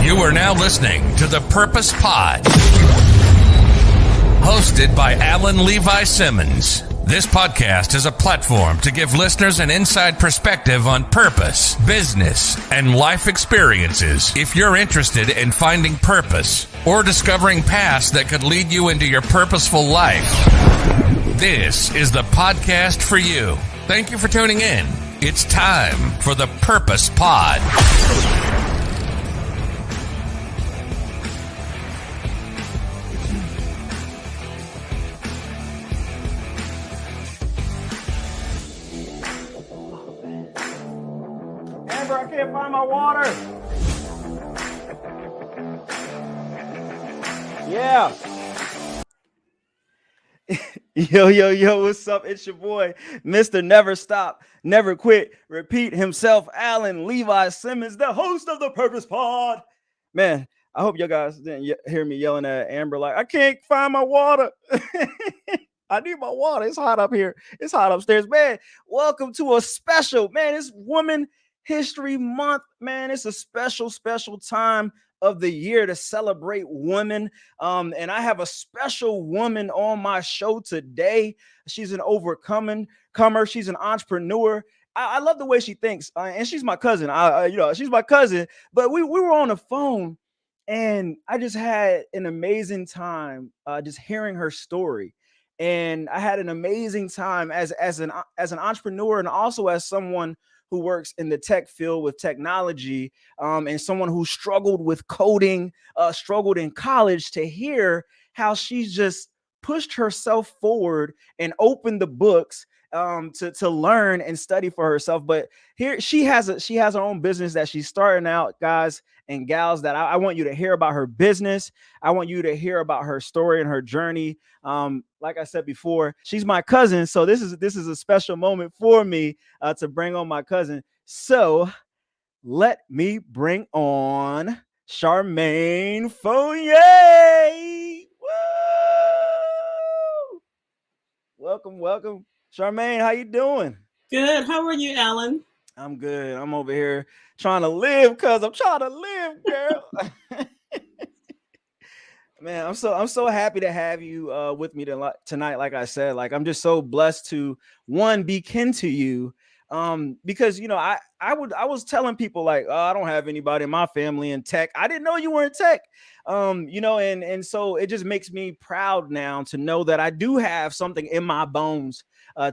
You are now listening to the Purpose Pod, hosted by Alan Levi Simmons. This podcast is a platform to give listeners an inside perspective on purpose, business, and life experiences. If you're interested in finding purpose or discovering paths that could lead you into your purposeful life, this is the podcast for you. Thank you for tuning in. It's time for the Purpose Pod. I can't find my water. Yeah. Yo, what's up? It's your boy, Mr. Never Stop, Never Quit, Repeat himself, Alan Levi Simmons, the host of the Purpose Pod. Man, I hope you guys didn't hear me yelling at Amber like, I can't find my water. I need my water. It's hot up here. It's hot upstairs. Man, welcome to a special, man, it's Women History Month, man. It's a special time of the year to celebrate women. And I have a special woman on my show today. She's an comer. She's an entrepreneur. I love the way she thinks. And she's my cousin. She's my cousin. But we were on the phone, and I just had an amazing time just hearing her story. And I had an amazing time as an entrepreneur, and also as someone who works in the tech field with technology, and someone who struggled with coding, struggled in college, to hear how she's just pushed herself forward and opened the books to learn and study for herself. But here she has her own business that she's starting out, guys and gals, that I want you to hear about her business. I want you to hear about her story and her journey. Like I said before, she's my cousin, so this is a special moment for me to bring on my cousin. So let me bring on Charmain Fougnie. Woo! Welcome. Charmain, how you doing? Good. How are you, Alan? I'm good. I'm over here trying to live, because I'm trying to live, girl. Man, I'm so happy to have you with me tonight. Like I said, like I'm just so blessed to be kin to you, because I was telling people like, oh, I don't have anybody in my family in tech. I didn't know you were in tech, and so it just makes me proud now to know that I do have something in my bones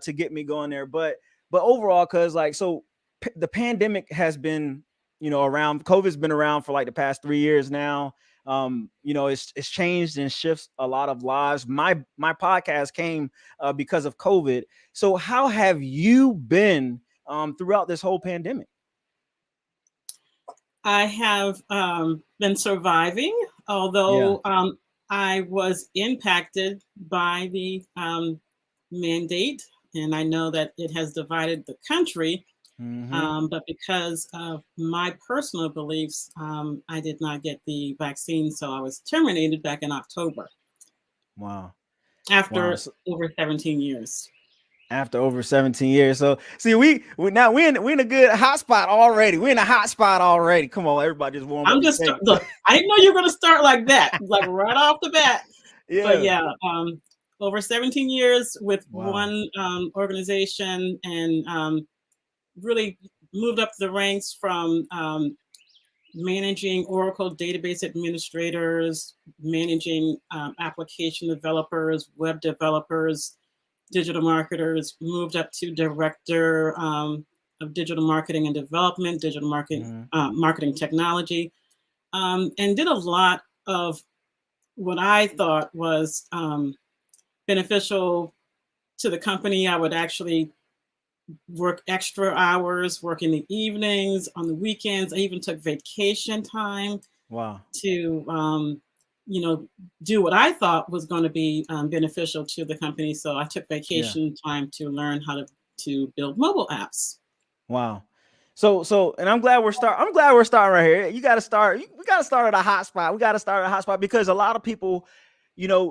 to get me going there. But overall, because the pandemic has been around. COVID's been around for like the past 3 years now. It's changed and shifts a lot of lives. My podcast came because of COVID. So how have you been throughout this whole pandemic? I have been surviving, although I was impacted by the mandate, and I know that it has divided the country. Mm-hmm. But because of my personal beliefs, I did not get the vaccine, so I was terminated back in October. Wow. After over 17 years. After over 17 years. So see, we now we're in a good hot spot already. We're in a hot spot already. Come on, everybody, just warm up. I'm just look. I didn't know you were gonna start like that, like right off the bat. Yeah. But yeah, over 17 years with one organization, and really moved up the ranks from managing Oracle database administrators, managing application developers, web developers, digital marketers, moved up to director of digital marketing and development, digital marketing, marketing technology, and did a lot of what I thought was beneficial to the company. I would actually work extra hours, work in the evenings, on the weekends. I even took vacation time to do what I thought was going to be beneficial to the company. So I took vacation time to learn how to build mobile apps. Wow. So, and I'm glad we're starting right here. You got to start. We got to start at a hot spot. We got to start at a hot spot because a lot of people,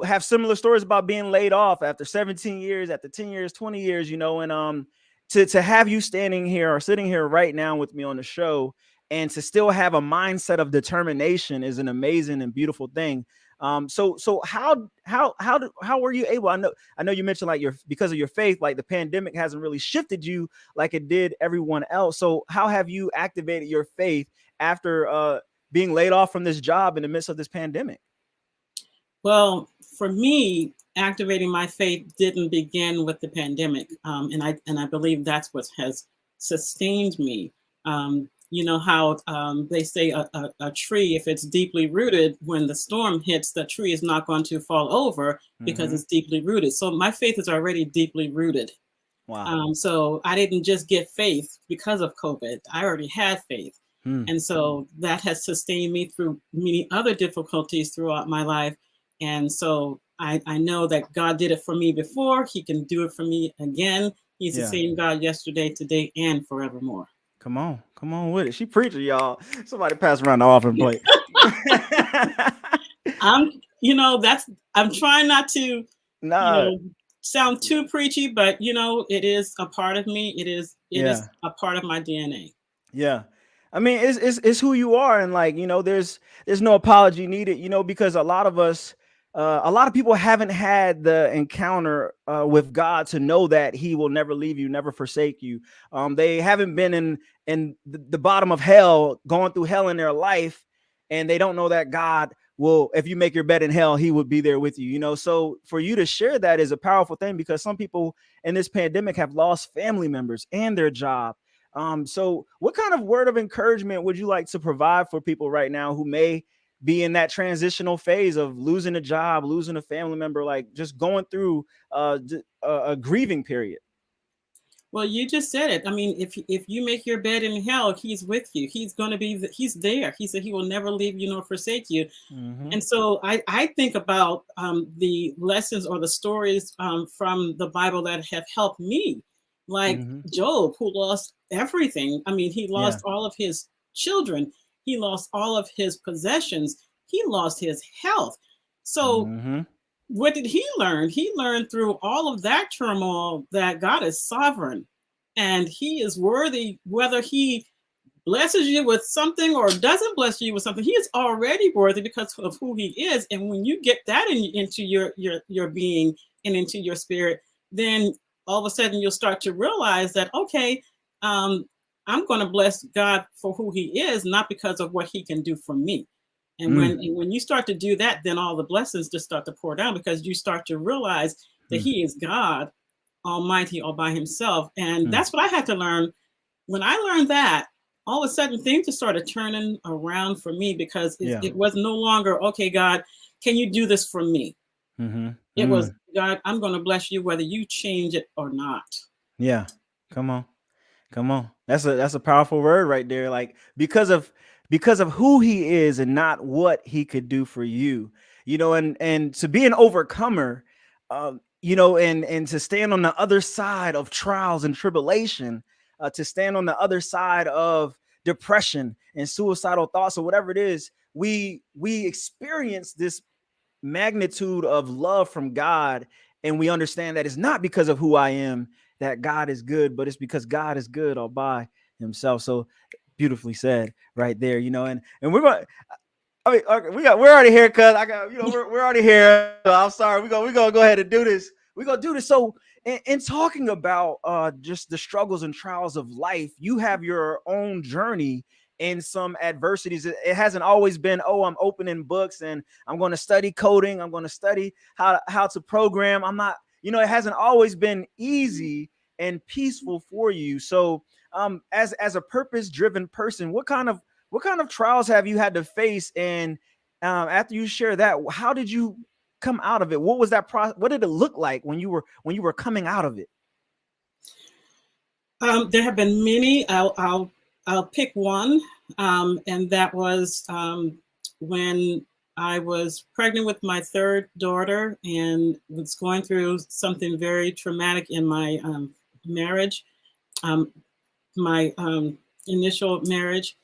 have similar stories about being laid off after 17 years, after 10 years, 20 years, and to have you standing here or sitting here right now with me on the show and to still have a mindset of determination is an amazing and beautiful thing. So how were you able? I know you mentioned like because of your faith, like the pandemic hasn't really shifted you like it did everyone else. So how have you activated your faith after being laid off from this job in the midst of this pandemic? Well, for me, activating my faith didn't begin with the pandemic, and I believe that's what has sustained me. You know how they say a tree, if it's deeply rooted, when the storm hits, the tree is not going to fall over because it's deeply rooted. So my faith is already deeply rooted. Wow. So I didn't just get faith because of COVID. I already had faith. And so that has sustained me through many other difficulties throughout my life. And so I know that God did it for me before. He can do it for me again. He's the same God yesterday, today, and forevermore. Come on with it. She preaching, y'all. Somebody pass around the offering plate. I'm trying not to sound too preachy, but it is a part of me. It is a part of my DNA. Yeah. I mean, it's who you are. And like, there's no apology needed, because a lot of people haven't had the encounter with God to know that he will never leave you, never forsake you. They haven't been in the bottom of hell, going through hell in their life. And they don't know that God will, if you make your bed in hell, he would be there with you, So for you to share that is a powerful thing because some people in this pandemic have lost family members and their job. So what kind of word of encouragement would you like to provide for people right now who may be in that transitional phase of losing a job, losing a family member, like just going through a grieving period? Well, you just said it. I mean, if you make your bed in hell, he's with you. He's going to be, he's there. He said he will never leave you nor forsake you. And so I think about the lessons or the stories from the Bible that have helped me, like Job, who lost everything. I mean, he lost all of his children. He lost all of his possessions. He lost his health. So what did he learn? He learned through all of that turmoil that God is sovereign and he is worthy, whether he blesses you with something or doesn't bless you with something. He is already worthy because of who he is. And when you get that into your being and into your spirit, then all of a sudden you'll start to realize that, okay, I'm going to bless God for who he is, not because of what he can do for me. And when you start to do that, then all the blessings just start to pour down because you start to realize that he is God Almighty all by himself. And that's what I had to learn. When I learned that, all of a sudden things just started turning around for me because it was no longer, okay, God, can you do this for me? It was, God, I'm going to bless you whether you change it or not. Yeah. Come on. That's a powerful word right there. Like because of who he is and not what he could do for you, and to be an overcomer, and to stand on the other side of trials and tribulation, to stand on the other side of depression and suicidal thoughts or whatever it is, we experience this magnitude of love from God. And we understand that it's not because of who I am. that God is good, but it's because God is good all by himself. So beautifully said right there, you know, and we're going, I mean, okay, we're already here, cuz I got, you know, we're already here. So I'm sorry. We're gonna go ahead and do this. We're gonna do this. So in talking about just the struggles and trials of life, you have your own journey in some adversities. It hasn't always been, oh, I'm opening books and I'm going to study coding. I'm going to study how to program. I'm not, you know, it hasn't always been easy and peaceful for you. So as a purpose-driven person, what kind of trials have you had to face? And after you share that, how did you come out of it? What was that process? What did it look like when you were coming out of it? There have been many. I'll pick one, and that was when I was pregnant with my third daughter and was going through something very traumatic in my marriage, my initial marriage,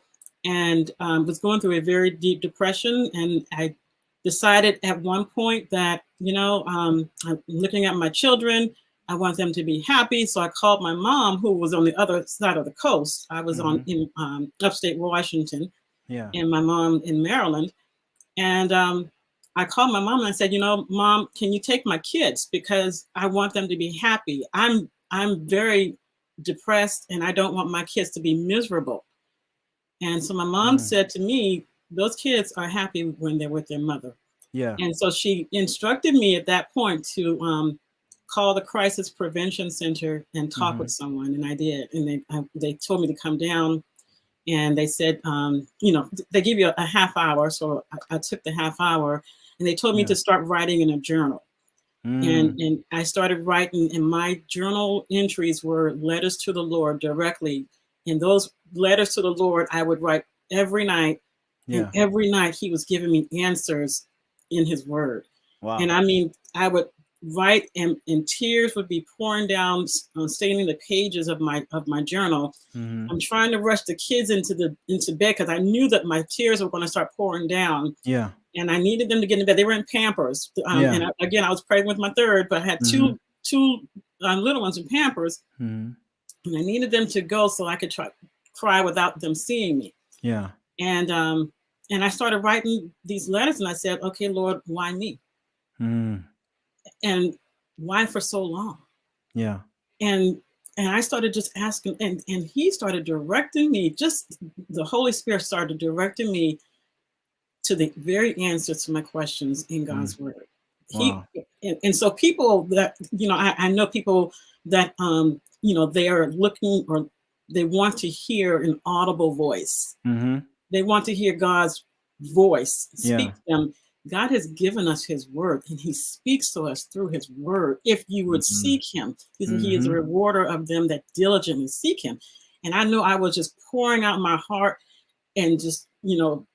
and was going through a very deep depression. And I decided at one point that, you know, I'm looking at my children. I want them to be happy. So I called my mom, who was on the other side of the coast. I was in upstate Washington, and my mom in Maryland. And I called my mom and I said, you know, Mom, can you take my kids? Because I want them to be happy. I'm very depressed and I don't want my kids to be miserable. And so my mom said to me, those kids are happy when they're with their mother. Yeah. And so she instructed me at that point to call the Crisis Prevention Center and talk with someone. And I did. And they told me to come down, and they said, you know, they give you a half hour. So I took the half hour, and they told me to start writing in a journal. And I started writing, and my journal entries were letters to the Lord directly. And those letters to the Lord, I would write every night. And every night he was giving me answers in his word. Wow. And I mean, I would write and tears would be pouring down, staining the pages of my journal. I'm trying to rush the kids into bed because I knew that my tears were going to start pouring down. Yeah. And I needed them to get in bed. They were in Pampers. And I was pregnant with my third, but I had two little ones in Pampers. And I needed them to go so I could cry without them seeing me. Yeah. And I started writing these letters, and I said, okay, Lord, why me? And why for so long? Yeah. And I started just asking, and he started directing me, just the Holy Spirit started directing me to the very answers to my questions in God's word. Wow. And so people that, you know, I know people that, you know, they are looking, or they want to hear an audible voice. They want to hear God's voice speak to them. God has given us his word, and he speaks to us through his word. If you would seek him, he is a rewarder of them that diligently seek him. And I know I was just pouring out my heart, and just, you know,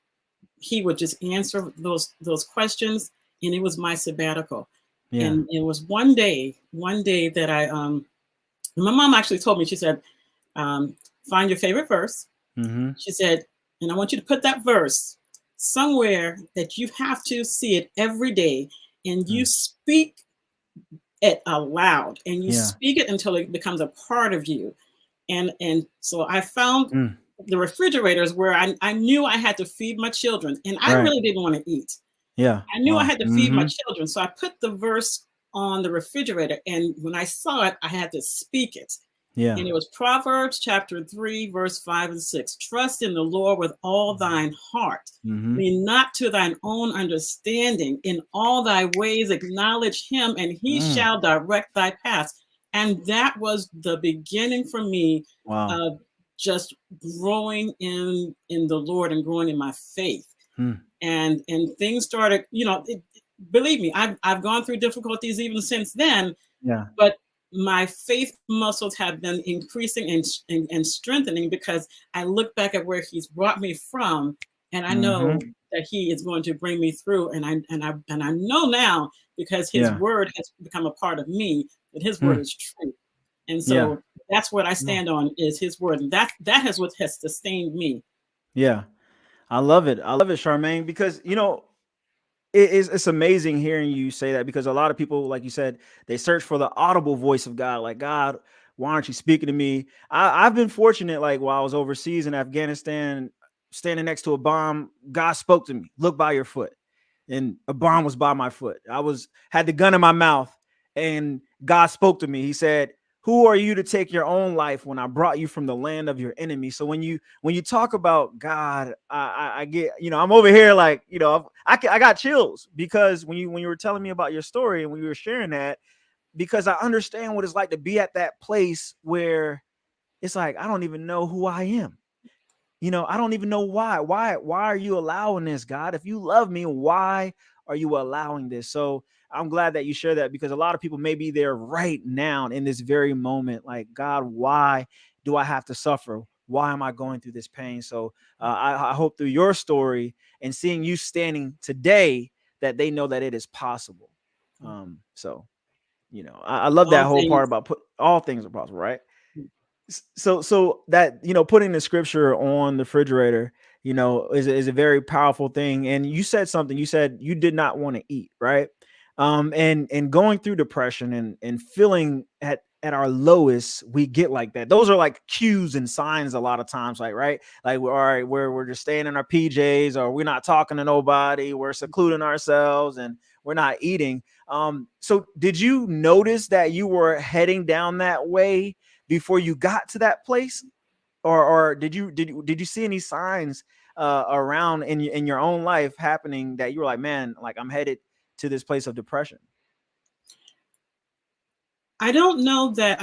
he would just answer those questions. And it was my sabbatical. Yeah. And it was one day that I, my mom actually told me, she said, find your favorite verse. She said, and I want you to put that verse somewhere that you have to see it every day, and you speak it aloud, and you speak it until it becomes a part of you. And so I found the refrigerators where I knew I had to feed my children, and I really didn't want to eat. Yeah. I knew I had to feed my children. So I put the verse on the refrigerator, and when I saw it, I had to speak it. Yeah. And it was Proverbs chapter 3, verse 5 and 6. Trust in the Lord with all thine heart. Lean not to thine own understanding. In all thy ways acknowledge him, and he shall direct thy paths. And that was the beginning for me of just growing in the Lord and growing in my faith. And things started, you know, believe me, I've gone through difficulties even since then. Yeah. But my faith muscles have been increasing and strengthening, because I look back at where he's brought me from, and I know that he is going to bring me through. And I know now, because his word has become a part of me, that his word is true. And so that's what I stand on, is his word. And that is what has sustained me. Yeah. I love it, Charmain, because, you know, it's amazing hearing you say that, because a lot of people, like you said, they search for the audible voice of God. Like, God, Why aren't you speaking to me? I've been fortunate, like while I was overseas in Afghanistan, standing next to a bomb, God spoke to me, look by your foot. And a bomb was by my foot. Had the gun in my mouth, and God spoke to me. He said, who are you to take your own life when I brought you from the land of your enemy? So when you talk about God, I get, I'm over here like, I got chills, because when you were telling me about your story and when you were sharing that, because I understand what it's like to be at that place where it's like, I don't even know who I am. I don't even know why. Why are you allowing this, God? If you love me, why are you allowing this? So I'm glad that you share that, because a lot of people may be there right now in this very moment. Like, God, why do I have to suffer? Why am I going through this pain? So I hope through your story and seeing you standing today that they know that it is possible. So, I love that whole part about all things are possible, right? So that, putting the scripture on the refrigerator, is a very powerful thing. And you said something, you said you did not want to eat, right? And going through depression and feeling at our lowest, we get like that. Those are like cues and signs a lot of times, like, right? Like, we're just staying in our PJs, or we're not talking to nobody, we're secluding ourselves, and we're not eating. So did you notice that you were heading down that way before you got to that place, or did you see any signs around in your own life happening that you were like, man, like I'm headed to this place of depression? I don't know that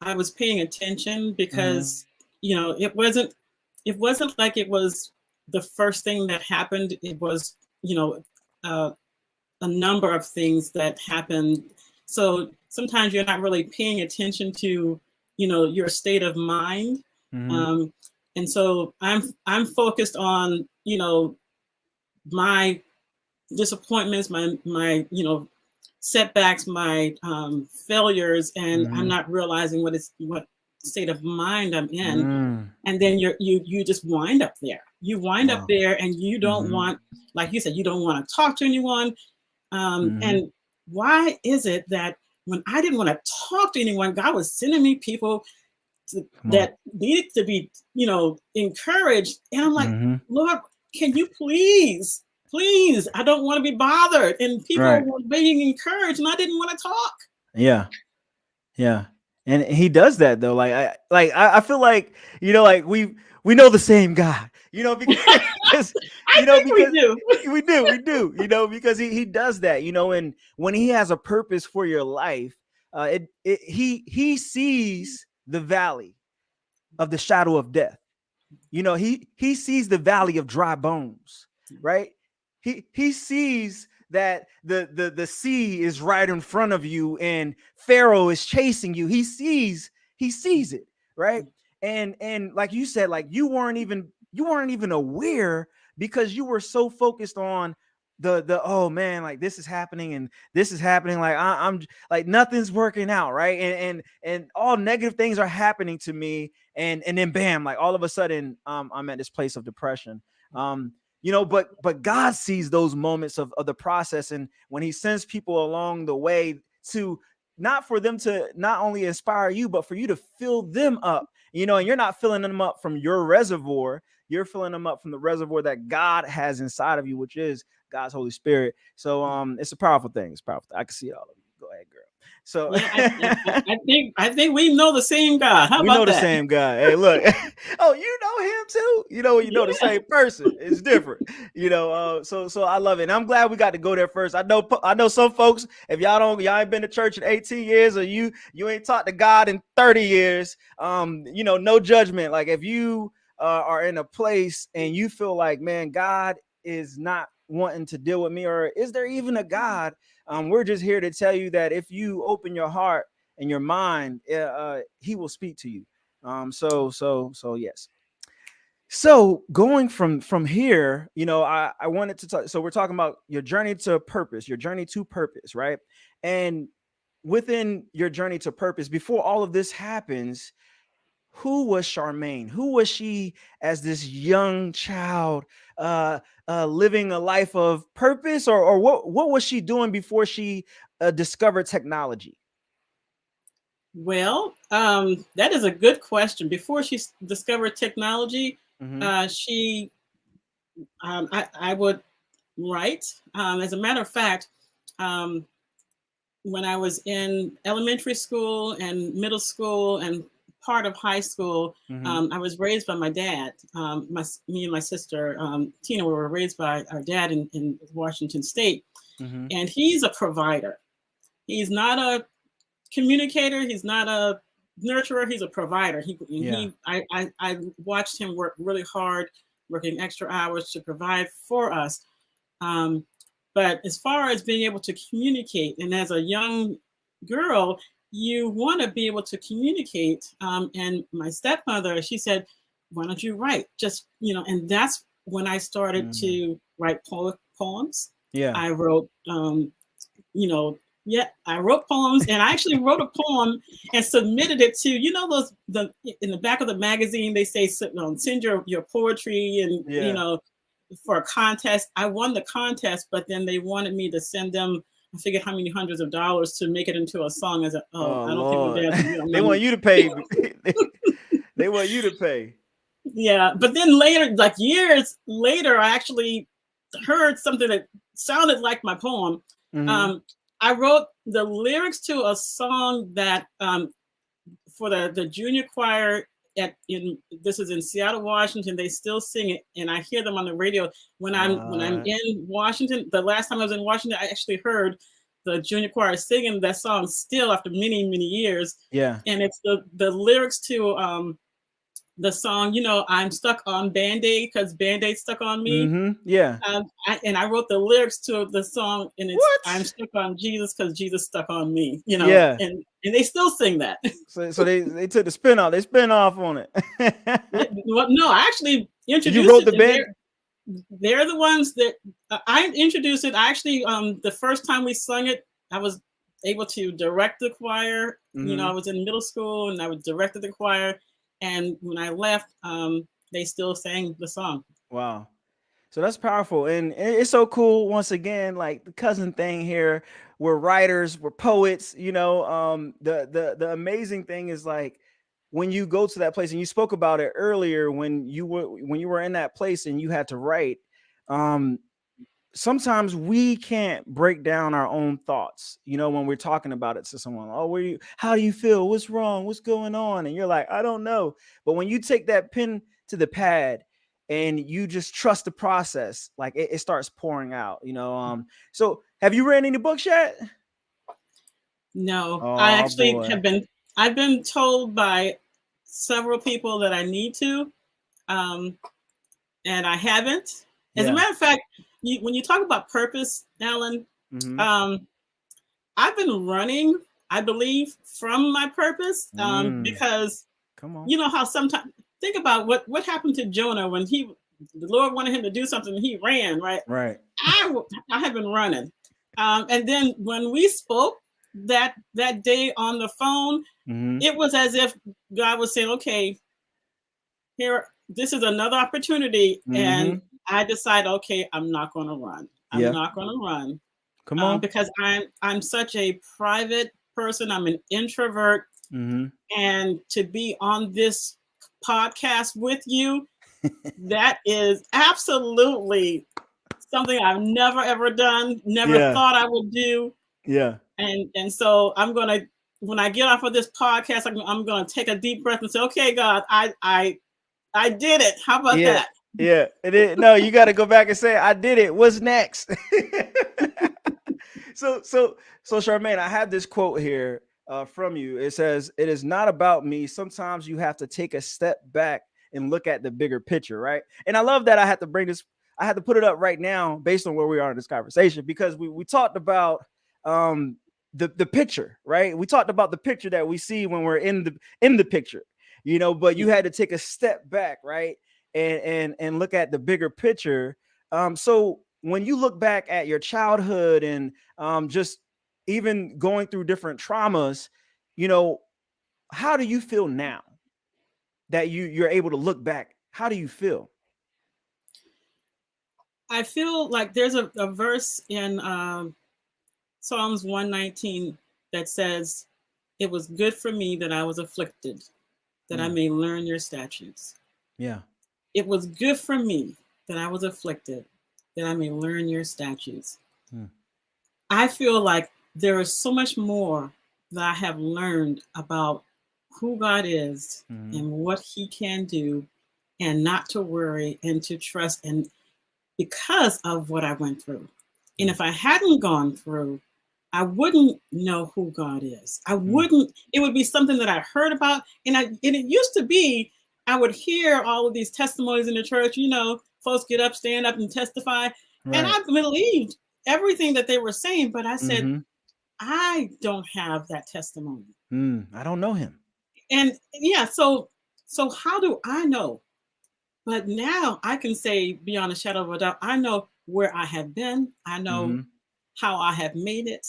I was paying attention, because it wasn't like it was the first thing that happened. It was a number of things that happened. So sometimes you're not really paying attention to your state of mind. And so I'm focused on my disappointments, my setbacks, my failures, and I'm not realizing what state of mind I'm in. And then you just wind up there. You wind up there, and you don't want, like you said, you don't want to talk to anyone. And why is it that when I didn't want to talk to anyone, God was sending me people that needed to be, encouraged? And I'm like, Lord, can you please, I don't want to be bothered. And people were being encouraged, and I didn't want to talk. Yeah. And he does that though. I feel like, like we know the same God, because we do, because he does that, and when he has a purpose for your life, he sees the valley of the shadow of death. He sees the valley of dry bones, right? He sees that the sea is right in front of you and Pharaoh is chasing you. He sees it, right? And like you said, like you weren't even aware, because you were so focused on the oh man, like this is happening and this is happening, like I'm like nothing's working out, right? And all negative things are happening to me, and then bam, like all of a sudden I'm at this place of depression. But God sees those moments of the process, and when he sends people along the way to not for them to not only inspire you, but for you to fill them up, and you're not filling them up from your reservoir, you're filling them up from the reservoir that God has inside of you, which is God's Holy Spirit. So it's a powerful thing. It's powerful. I can see all of you. Go ahead, girl. So yeah, I think we know the same God. How we about know the that? same guy. Hey, look. Oh, you know him too. When you know the same person, it's different. So I love it. And I'm glad we got to go there first. I know some folks, if y'all ain't been to church in 18 years, or you ain't talked to God in 30 years, no judgment. Like if you are in a place and you feel like, man, God is not wanting to deal with me, or is there even a God? We're just here to tell you that if you open your heart and your mind, he will speak to you. So yes. So going from here, I wanted to talk. So we're talking about your journey to purpose, right? And within your journey to purpose, before all of this happens, who was Charmain? Who was she as this young child, living a life of purpose, or what was she doing before she discovered technology? Well, that is a good question. Before she discovered technology, she I would write. As a matter of fact, when I was in elementary school and middle school and part of high school, I was raised by my dad. Me and my sister, Tina, were raised by our dad in Washington State. And he's a provider. He's not a communicator. He's not a nurturer. He's a provider. I watched him work really hard, working extra hours to provide for us. But as far as being able to communicate, and as a young girl, you want to be able to communicate. And my stepmother, she said, why don't you write? Just, and that's when I started to write poems. Yeah. I wrote, I wrote poems, and I actually wrote a poem and submitted it to, in the back of the magazine, they say, send your poetry and, for a contest. I won the contest, but then they wanted me to send them, I forget how many hundreds of dollars to make it into a song. As I don't Lord. think we're they want you to pay. They want you to pay. Yeah, but then later, like years later, I actually heard something that sounded like my poem. I wrote the lyrics to a song that for the junior choir this is in Seattle, Washington. They still sing it, and I hear them on the radio when I'm in Washington. The last time I was in Washington, I actually heard the junior choir singing that song still after many, many years. Yeah, and it's the lyrics to the song, I'm stuck on Band-Aid because Band-Aid stuck on me. Yeah. And I wrote the lyrics to the song, and it's I'm stuck on Jesus because Jesus stuck on me. Yeah. And they still sing that. So they took the spin off. They spin off on it. Well, no, I actually introduced you wrote the band. They're the ones that I introduced it. I actually, the first time we sung it, I was able to direct the choir. I was in middle school and I was directed the choir. And when I left, they still sang the song. Wow. So that's powerful. And it's so cool. Once again, like the cousin thing here, we're writers, we're poets, the amazing thing is like when you go to that place, and you spoke about it earlier, when you were in that place and you had to write, sometimes we can't break down our own thoughts, when we're talking about it to someone. Oh, how do you feel? What's wrong? What's going on? And you're like, I don't know. But when you take that pen to the pad and you just trust the process, like it starts pouring out, So have you read any books yet? No, I actually I've been told by several people that I need to, and I haven't. As a matter of fact, when you talk about purpose, Alan, I've been running, I believe, from my purpose, because come on, how sometimes think about what happened to Jonah when the Lord wanted him to do something and he ran, right? Right. I have been running, and then when we spoke that day on the phone, it was as if God was saying, "Okay, here, this is another opportunity," and I decided, okay, I'm not going to run. I'm not going to run. Come on, because I'm such a private person. I'm an introvert, and to be on this podcast with you, that is absolutely something I've never ever done. Never thought I would do. Yeah. And so I'm gonna, when I get off of this podcast, I'm gonna take a deep breath and say, okay, God, I did it. How about that? Yeah, no, you got to go back and say, I did it. What's next? So Charmain, I have this quote here from you. It says, "It is not about me. Sometimes you have to take a step back and look at the bigger picture," right? And I love that I had to put it up right now based on where we are in this conversation, because we talked about the picture, right? We talked about the picture that we see when we're in the picture, but you had to take a step back, right? And look at the bigger picture. So when you look back at your childhood and just even going through different traumas, how do you feel now that you're able to look back? How do you feel? I feel like there's a verse in Psalms 119 that says, it was good for me that I was afflicted, that I may learn your statutes. Yeah. It was good for me that I was afflicted, that I may learn your statutes. I feel like there is so much more that I have learned about who God is and what he can do, and not to worry and to trust, and because of what I went through. And if I hadn't gone through, I wouldn't know who God is. I wouldn't, it would be something that I heard about. And it used to be, I would hear all of these testimonies in the church, you know, folks get up, stand up and testify. Right. And I believed everything that they were saying, but I said, I don't have that testimony. I don't know him. And yeah, so how do I know? But now I can say beyond a shadow of a doubt, I know where I have been. I know how I have made it.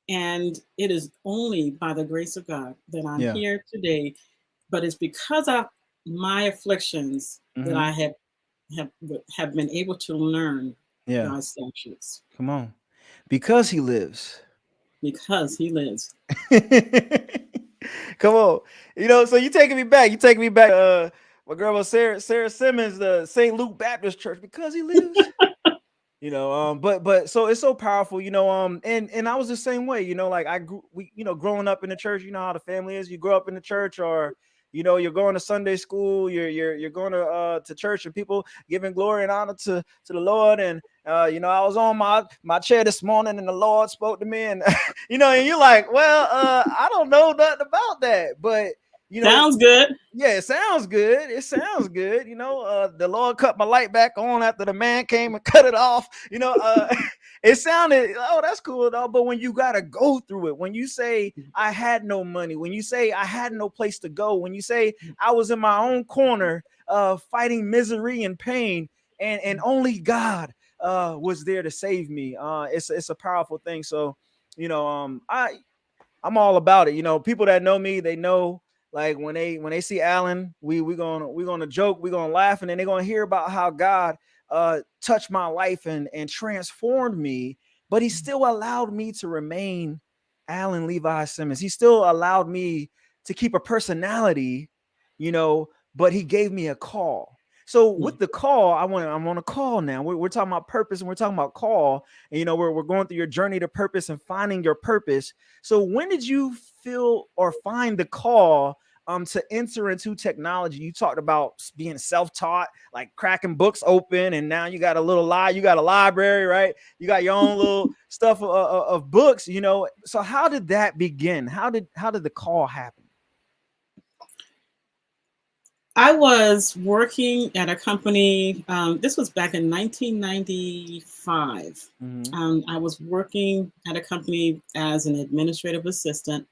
And it is only by the grace of God that I'm here today. But it's because of my afflictions that I have been able to learn God's statutes. Come on. Because he lives. Because he lives. Come on. You know, so you taking me back. You taking me back. My girl was Sarah Simmons, the St. Luke Baptist Church, because he lives. You know, but so it's so powerful, you know, and I was the same way, you know, like growing up in the church, you know how the family is. You grow up in the church, or you know, you're going to Sunday school, you're going to church, and people giving glory and honor to the Lord. And you know, I was on my chair this morning, and the Lord spoke to me, and you know, and you're like, well, I don't know nothing about that, but you know, sounds good. Yeah, it sounds good. It sounds good. You know, the Lord cut my light back on after the man came and cut it off. You know, it sounded, oh, that's cool though. But when you gotta go through it, when you say I had no money, when you say I had no place to go, when you say I was in my own corner, fighting misery and pain, and only God was there to save me. It's a powerful thing. So, you know, I'm all about it. You know, people that know me, they know. Like when they see Alan, we're gonna joke, we're gonna laugh, and then they're gonna hear about how God touched my life and transformed me, but he still allowed me to remain Alan Levi Simmons. He still allowed me to keep a personality, you know, but he gave me a call. So with the call, I'm on a call now. We're talking about purpose, and we're talking about call, and you know, we're going through your journey to purpose and finding your purpose. So when did you feel or find the call to enter into technology? You talked about being self-taught, like cracking books open, and now you got a library, right? You got your own little stuff of books, you know. So how did that begin? How did the call happen? I was working at a company. This was back in 1995. I was working at a company as an administrative assistant,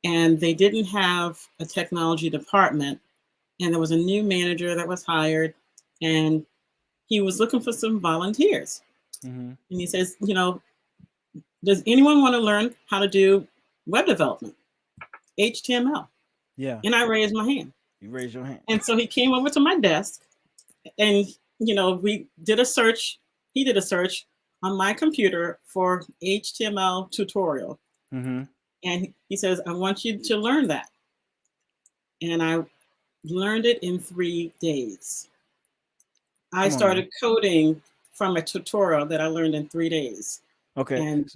and they didn't have a technology department. And there was a new manager that was hired, and he was looking for some volunteers. And he says, you know, does anyone want to learn how to do web development, HTML? Yeah. And I raised my hand. You raised your hand. And so he came over to my desk, and, you know, we did a search. He did a search on my computer for HTML tutorial. And he says, I want you to learn that. And I learned it in 3 days. I started coding from a tutorial that I learned in 3 days. Okay. And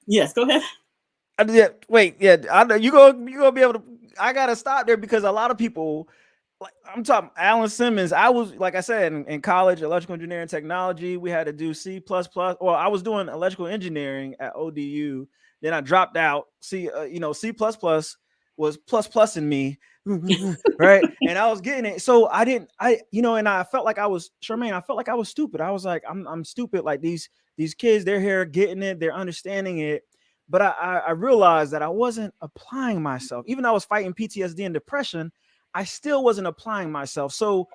yes, go ahead. You gonna be able to. I gotta stop there, because a lot of people, like I'm talking Alan Simmons. I was, like I said, in college, electrical engineering technology. We had to do C++. Well, I was doing electrical engineering at ODU. Then I dropped out. C++ was plus in me, right? And I was getting it. So and I felt like I was, Charmain, I felt like I was stupid. I was like, I'm stupid. Like these kids, they're here getting it, they're understanding it. But I realized that I wasn't applying myself. Even though I was fighting PTSD and depression, I still wasn't applying myself. So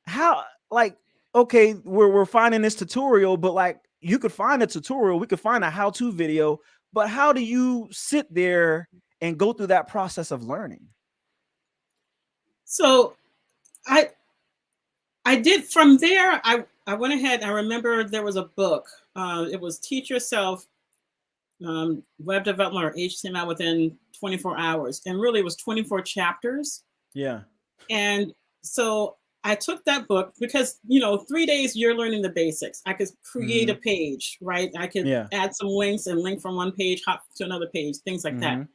how, like, okay, we're finding this tutorial, but like, you could find a tutorial, we could find a how-to video, but how do you sit there and go through that process of learning? So I did from there. I went ahead. I remember there was a book. It was Teach Yourself web development or HTML within 24 hours. And really it was 24 chapters. Yeah. And so I took that book because, you know, 3 days you're learning the basics. I could create a page, right? I could add some links and link from one page, hop to another page, things like that.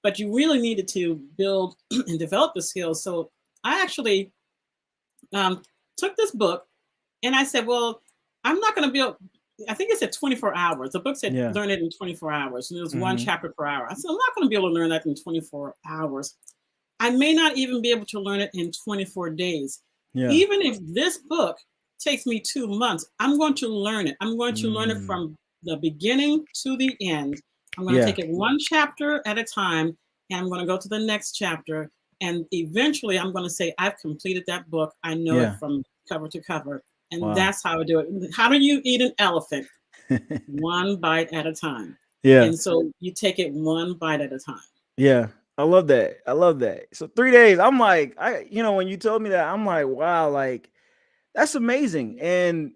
But you really needed to build and develop the skills. So I actually took this book and I said, well, I'm not going to build, I think it said 24 hours. The book said learn it in 24 hours. And it was one chapter per hour. I said, I'm not going to be able to learn that in 24 hours. I may not even be able to learn it in 24 days. Yeah. Even if this book takes me 2 months, I'm going to learn it. I'm going to learn it from the beginning to the end. I'm going to take it one chapter at a time, and I'm going to go to the next chapter. And eventually I'm going to say, I've completed that book. I know it from cover to cover. And that's how I do it. How do you eat an elephant? One bite at a time. Yeah. And so you take it one bite at a time. Yeah. I love that. I love that. So 3 days, I'm like, when you told me that, I'm like, wow, like that's amazing. And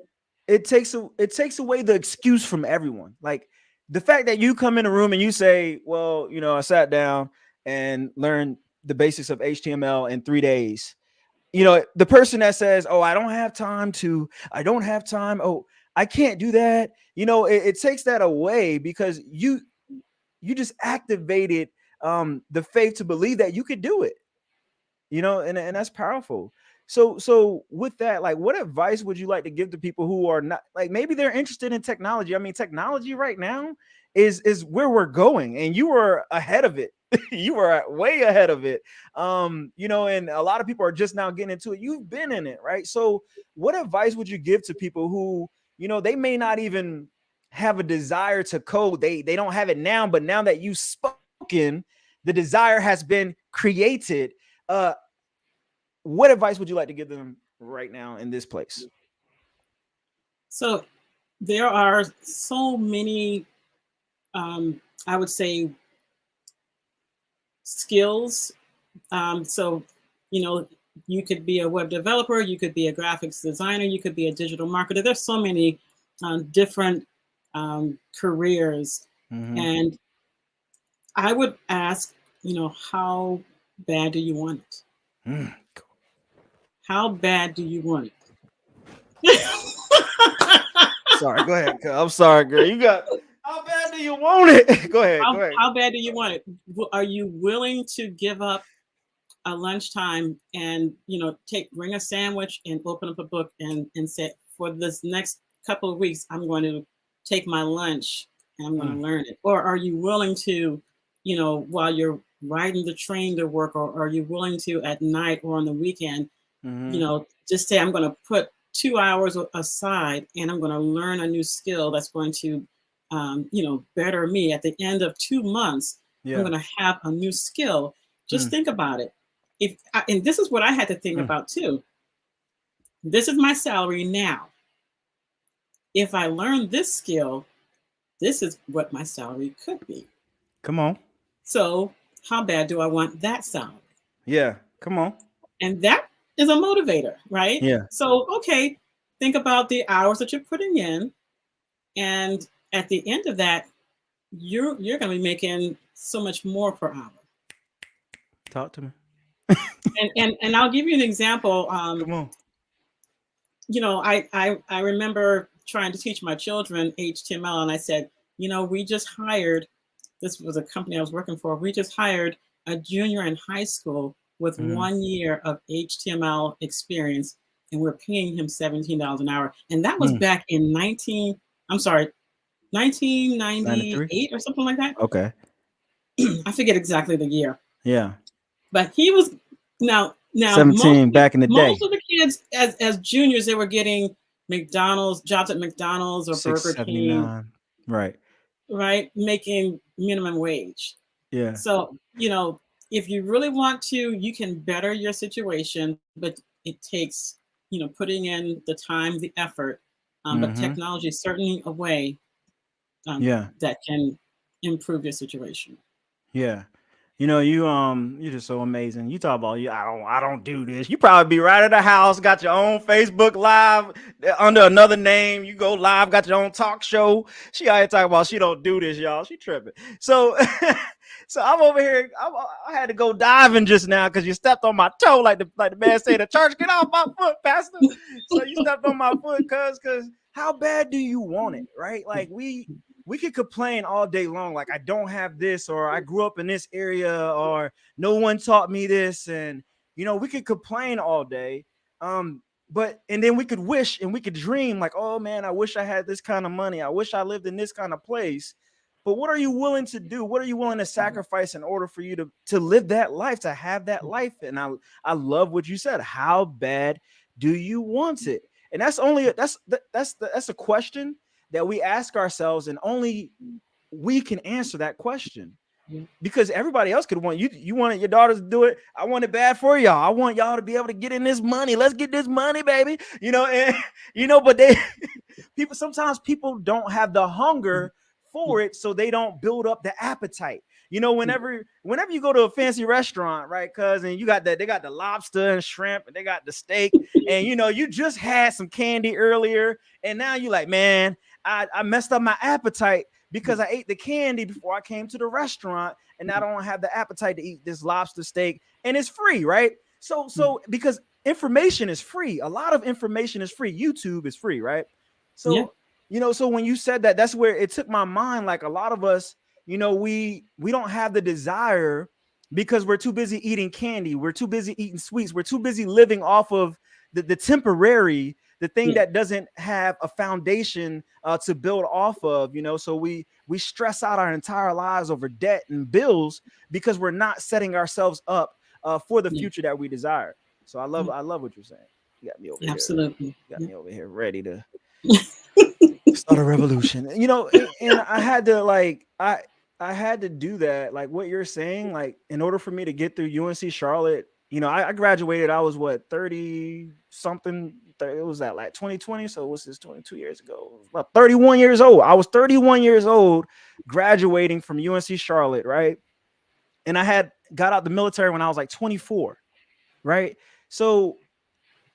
it takes away the excuse from everyone. Like the fact that you come in a room and you say, well, I sat down and learned the basics of HTML in 3 days. The person that says, oh, I don't have time. Oh, I can't do that. It takes that away because you just activated the faith to believe that you could do it, and that's powerful. So with that, like, what advice would you like to give to people who are not, like, maybe they're interested in technology? I mean, technology right now is where we're going, and you were ahead of it. You were way ahead of it. And a lot of people are just now getting into it. You've been in it, right? So what advice would you give to people who, they may not even have a desire to code? They don't have it now, but now that you've spoken, the desire has been created. What advice would you like to give them right now in this place? So there are so many, I would say, skills. So, you could be a web developer, you could be a graphics designer, you could be a digital marketer. There's so many different careers. And I would ask, how bad do you want it? How bad do you want it? Sorry, go ahead. I'm sorry, girl. How bad do you want it? Go ahead. How bad do you want it? Are you willing to give up a lunchtime and, bring a sandwich and open up a book and say, for this next couple of weeks, I'm going to take my lunch and I'm going to learn it? Or are you willing to, while you're riding the train to work, or are you willing to at night or on the weekend, just say, I'm going to put 2 hours aside and I'm going to learn a new skill that's going to, better me at the end of 2 months. I'm going to have a new skill. Just think about it. And this is what I had to think about too. This is my salary now. If I learn this skill, this is what my salary could be. Come on. So how bad do I want that salary? Yeah, come on. And that is a motivator, right? Yeah. So, okay, think about the hours that you're putting in. And at the end of that, you're going to be making so much more per hour. Talk to me. and I'll give you an example. Come on. I remember trying to teach my children HTML, and I said, we just hired, this was a company I was working for, we just hired a junior in high school with 1 year of HTML experience, and we're paying him $17 an hour. And that was back in 1998 or something like that. Okay. I forget exactly the year. Yeah. But he was now 17 back in the day. Most of the kids as juniors, they were getting jobs at McDonald's or Burger King. Right. Right. Making minimum wage. Yeah. So, if you really want to, you can better your situation, but it takes, putting in the time, the effort. But technology is certainly a way that can improve your situation. Yeah. you're just so amazing. You talk about I don't do this. You probably be right at the house, got your own Facebook Live under another name. You go live, got your own talk show. She out here talking about she don't do this, y'all. She tripping. So, so I'm over here. I had to go diving just now because you stepped on my toe, like the man said. The church, get off my foot, Pastor. So you stepped on my foot, cause how bad do you want it, right? Like we could complain all day long, like I don't have this, or I grew up in this area, or no one taught me this, and we could complain all day. But then we could wish and we could dream, like, oh man, I wish I had this kind of money. I wish I lived in this kind of place. But what are you willing to do? What are you willing to sacrifice in order for you to live that life, to have that life? And I love what you said. How bad do you want it? And that's a question that we ask ourselves, and only we can answer that question, because everybody else could want you wanted your daughters to do it. I want it bad for y'all. I want y'all to be able to get in this money. Let's get this money, baby. But sometimes people don't have the hunger for it, so they don't build up the appetite. Whenever you go to a fancy restaurant, right, cousin, they got the lobster and shrimp, and they got the steak, and you just had some candy earlier, and now you like, man, I messed up my appetite because I ate the candy before I came to the restaurant, and now I don't have the appetite to eat this lobster steak, and it's free, right? So because information is free, a lot of information is free. YouTube is free, right? So so when you said that, that's where it took my mind. Like a lot of us, we don't have the desire because we're too busy eating candy, we're too busy eating sweets, we're too busy living off of the temporary, the thing that doesn't have a foundation to build off of, so we stress out our entire lives over debt and bills because we're not setting ourselves up for the future that we desire. So I love what you're saying. You got me over here. Absolutely. You got me over here ready to start a revolution. And I had to I had to do that, like what you're saying, like in order for me to get through UNC Charlotte. I graduated, I was 30 something. It was that like 2020. So what's this, 22 years ago? About 31 years old. I was 31 years old graduating from UNC Charlotte, right? And I got out the military when I was like 24, right? So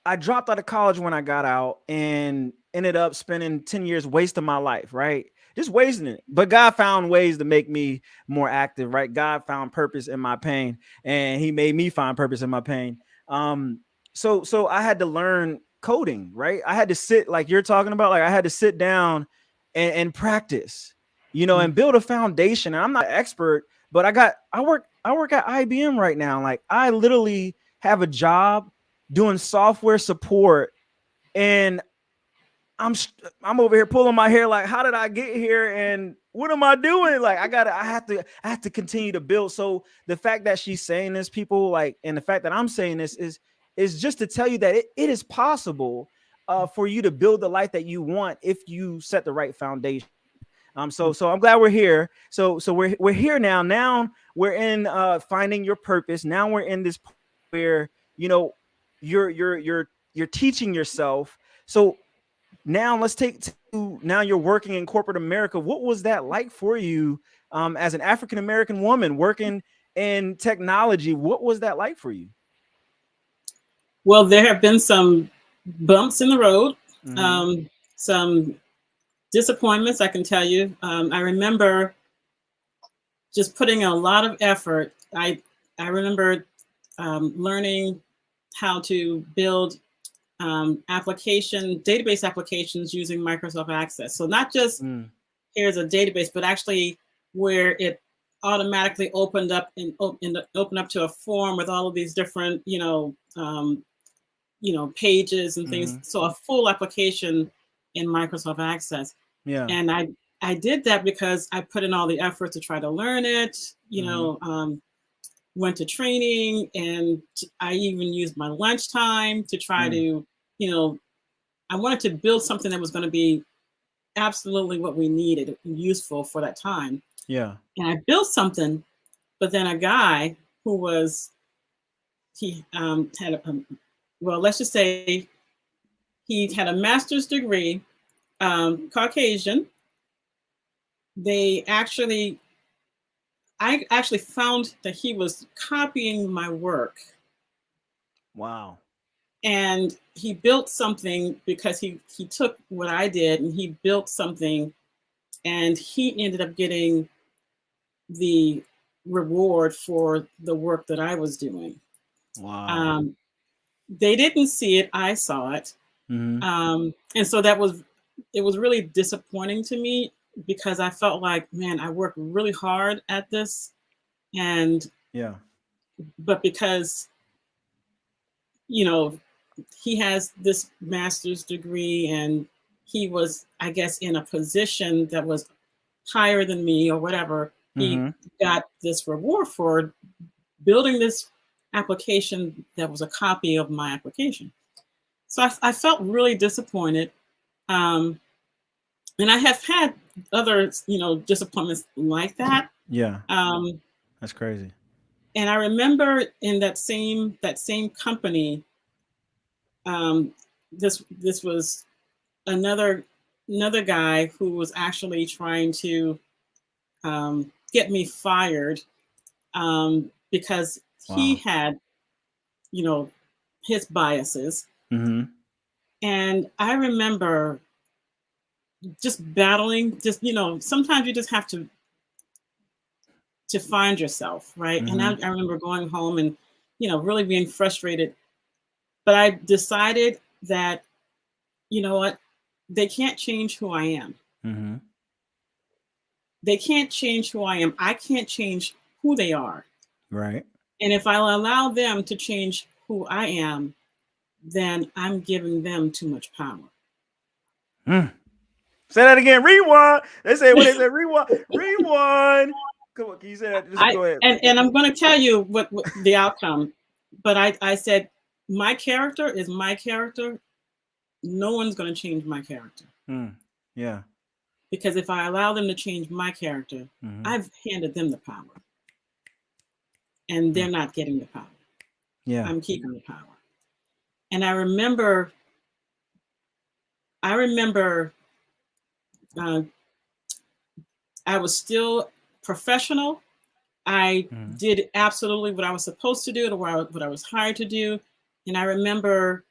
I dropped out of college when I got out and ended up spending 10 years wasting my life, right? Just wasting it. But God found ways to make me more active, right? God found purpose in my pain, and he made me find purpose in my pain. So I had to learn coding, right? I had to sit, like you're talking about, like I had to sit down and practice, and build a foundation. And I'm not an expert, but I work at IBM right now. Like I literally have a job doing software support, and I'm over here pulling my hair, like, how did I get here? And what am I doing? Like, I have to continue to build. So the fact that she's saying this, people, like, and the fact that I'm saying this is just to tell you that it is possible for you to build the life that you want if you set the right foundation. So I'm glad we're here. So we're here now. Now we're in finding your purpose. Now we're in this point where you're teaching yourself. So now let's take to now you're working in corporate America. What was that like for you as an African-American woman working in technology? What was that like for you? Well, there have been some bumps in the road, some disappointments, I can tell you. I remember just putting a lot of effort. I remember learning how to build database applications using Microsoft Access. So not just here's a database, but actually where it automatically opened up and opened up to a form with all of these different, pages and things. So a full application in Microsoft Access. Yeah. And I did that because I put in all the effort to try to learn it, went to training, and I even used my lunchtime to try to, I wanted to build something that was going to be absolutely what we needed, useful for that time. Yeah. And I built something, but then a guy who let's just say he had a master's degree, Caucasian. They actually I actually found that he was copying my work. Wow. And he built something because he took what I did and he built something, and he ended up getting the reward for the work that I was doing. Wow. They didn't see it, I saw it. And so it was really disappointing to me, because I felt like, man, I worked really hard at this. And but because, you know, he has this master's degree and he was, I guess, in a position that was higher than me or whatever, he got this reward for building this application that was a copy of my application. So I felt really disappointed. And I have had other, you know, disappointments like that. Yeah. That's crazy. And I remember in that same company, this was another guy who was actually trying to get me fired, because he had, you know, his biases. And I remember just battling, just, you know, sometimes you just have to find yourself, right? And I remember going home and, you know, really being frustrated. But I decided that, you know what, they can't change who I am. They can't change who I am. I can't change who they are. Right. And if I allow them to change who I am, then I'm giving them too much power. Say that again. Rewind. They say what they say. Rewind. Rewind. Come on, can you say that? Just go ahead. And I'm going to tell you what the outcome. But I said, my character is my character. No one's going to change my character. Yeah. Because if I allow them to change my character, I've handed them the power. And they're not getting the power. Yeah. I'm keeping the power. And I remember I was still professional. I did absolutely what I was supposed to do, what I was hired to do. And I remember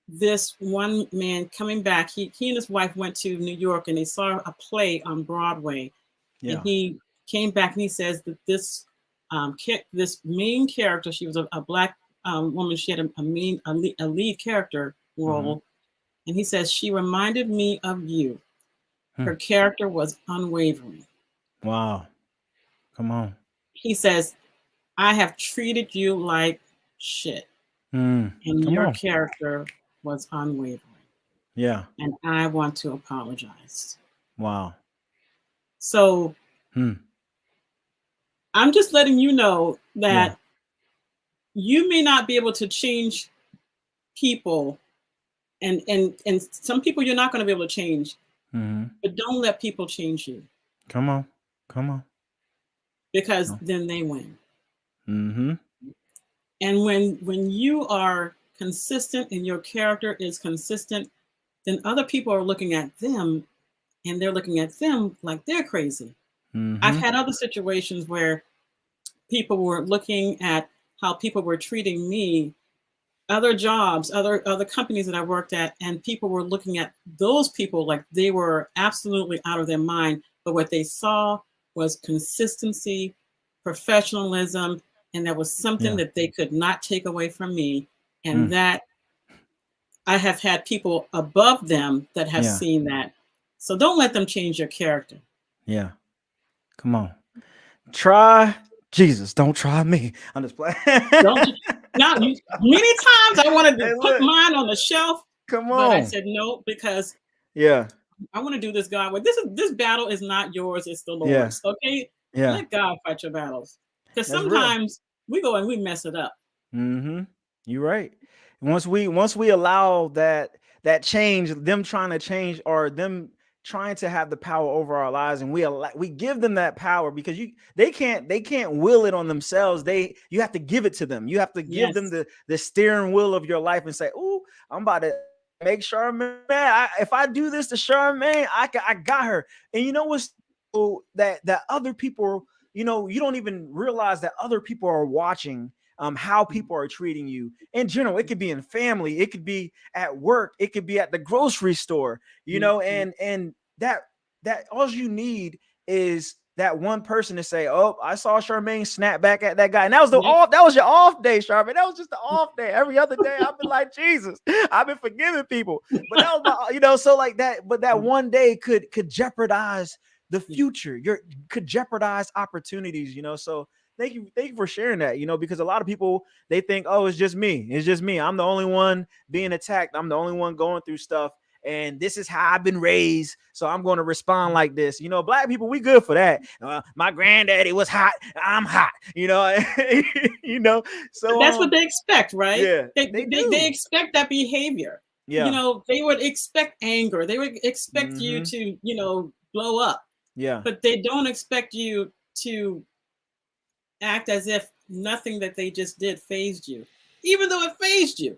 this one man coming back. He and his wife went to New York and they saw a play on Broadway. And he came back and he says that this main character, she was a Black woman, she had a lead character role. And he says, she reminded me of you. Her character was unwavering. Wow. Come on. He says, I have treated you like shit. And your character was unwavering. Yeah. And I want to apologize. Wow. So I'm just letting you know that you may not be able to change people, and some people you're not going to be able to change, but don't let people change you. Come on. Come on. Because then they win. And when you are consistent and your character is consistent, then other people are looking at them and they're looking at them like they're crazy. I've had other situations where people were looking at how people were treating me, other jobs, other companies that I worked at, and people were looking at those people like they were absolutely out of their mind. But what they saw was consistency, professionalism, and that was something that they could not take away from me. And that I have had people above them that have seen that. So don't let them change your character. Yeah. Come on. Try Jesus. Don't try me. I'm just playing. Many times I wanted to put mine on the shelf. Come on. But I said no, because I want to do this God way. This battle is not yours, it's the Lord's. Okay? Let God fight your battles. Because sometimes we go and we mess it up. You're right. Once we allow that change, them trying to change, or them trying to have the power over our lives, and we give them that power, because they can't will it on themselves. You have to give it to them. You have to give them the steering wheel of your life and say, "Ooh, I'm about to make Charmain. If I do this to Charmain, I got her." And you know what's that other people, you don't even realize that other people are watching how people are treating you in general. It could be in family, it could be at work, it could be at the grocery store, and that all you need is that one person to say, "Oh, I saw Charmain snap back at that guy," and that was that was your off day, Charmain. That was just the off day. Every other day, I've been like, Jesus, I've been forgiving people, but that was my, so like that. But that one day could jeopardize the future. Could jeopardize opportunities. So thank you for sharing that. Because a lot of people, they think, oh, it's just me. I'm the only one being attacked. I'm the only one going through stuff. And this is how I've been raised, so I'm going to respond like this. Black people, we good for that. My granddaddy was hot, I'm hot. So that's what they expect, right? Yeah, they expect that behavior. Yeah, they would expect anger. They would expect you to, blow up. Yeah, but they don't expect you to act as if nothing that they just did fazed you, even though it fazed you.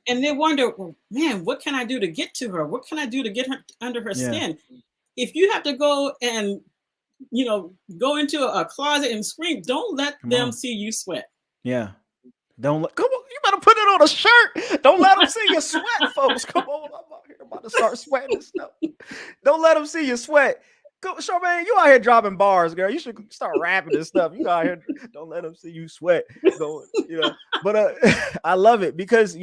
And they wonder, well, man, what can I do to get to her? What can I do to get her under her skin? If you have to go and, go into a closet and scream, don't let them see you sweat. Yeah. Come on, you better put it on a shirt. Don't let them see you sweat, folks. Come on, I'm out here about to start sweating and stuff. Don't let them see you sweat. Charmain, you out here dropping bars, girl. You should start rapping and stuff. You out here, don't let them see you sweat. But I love it because,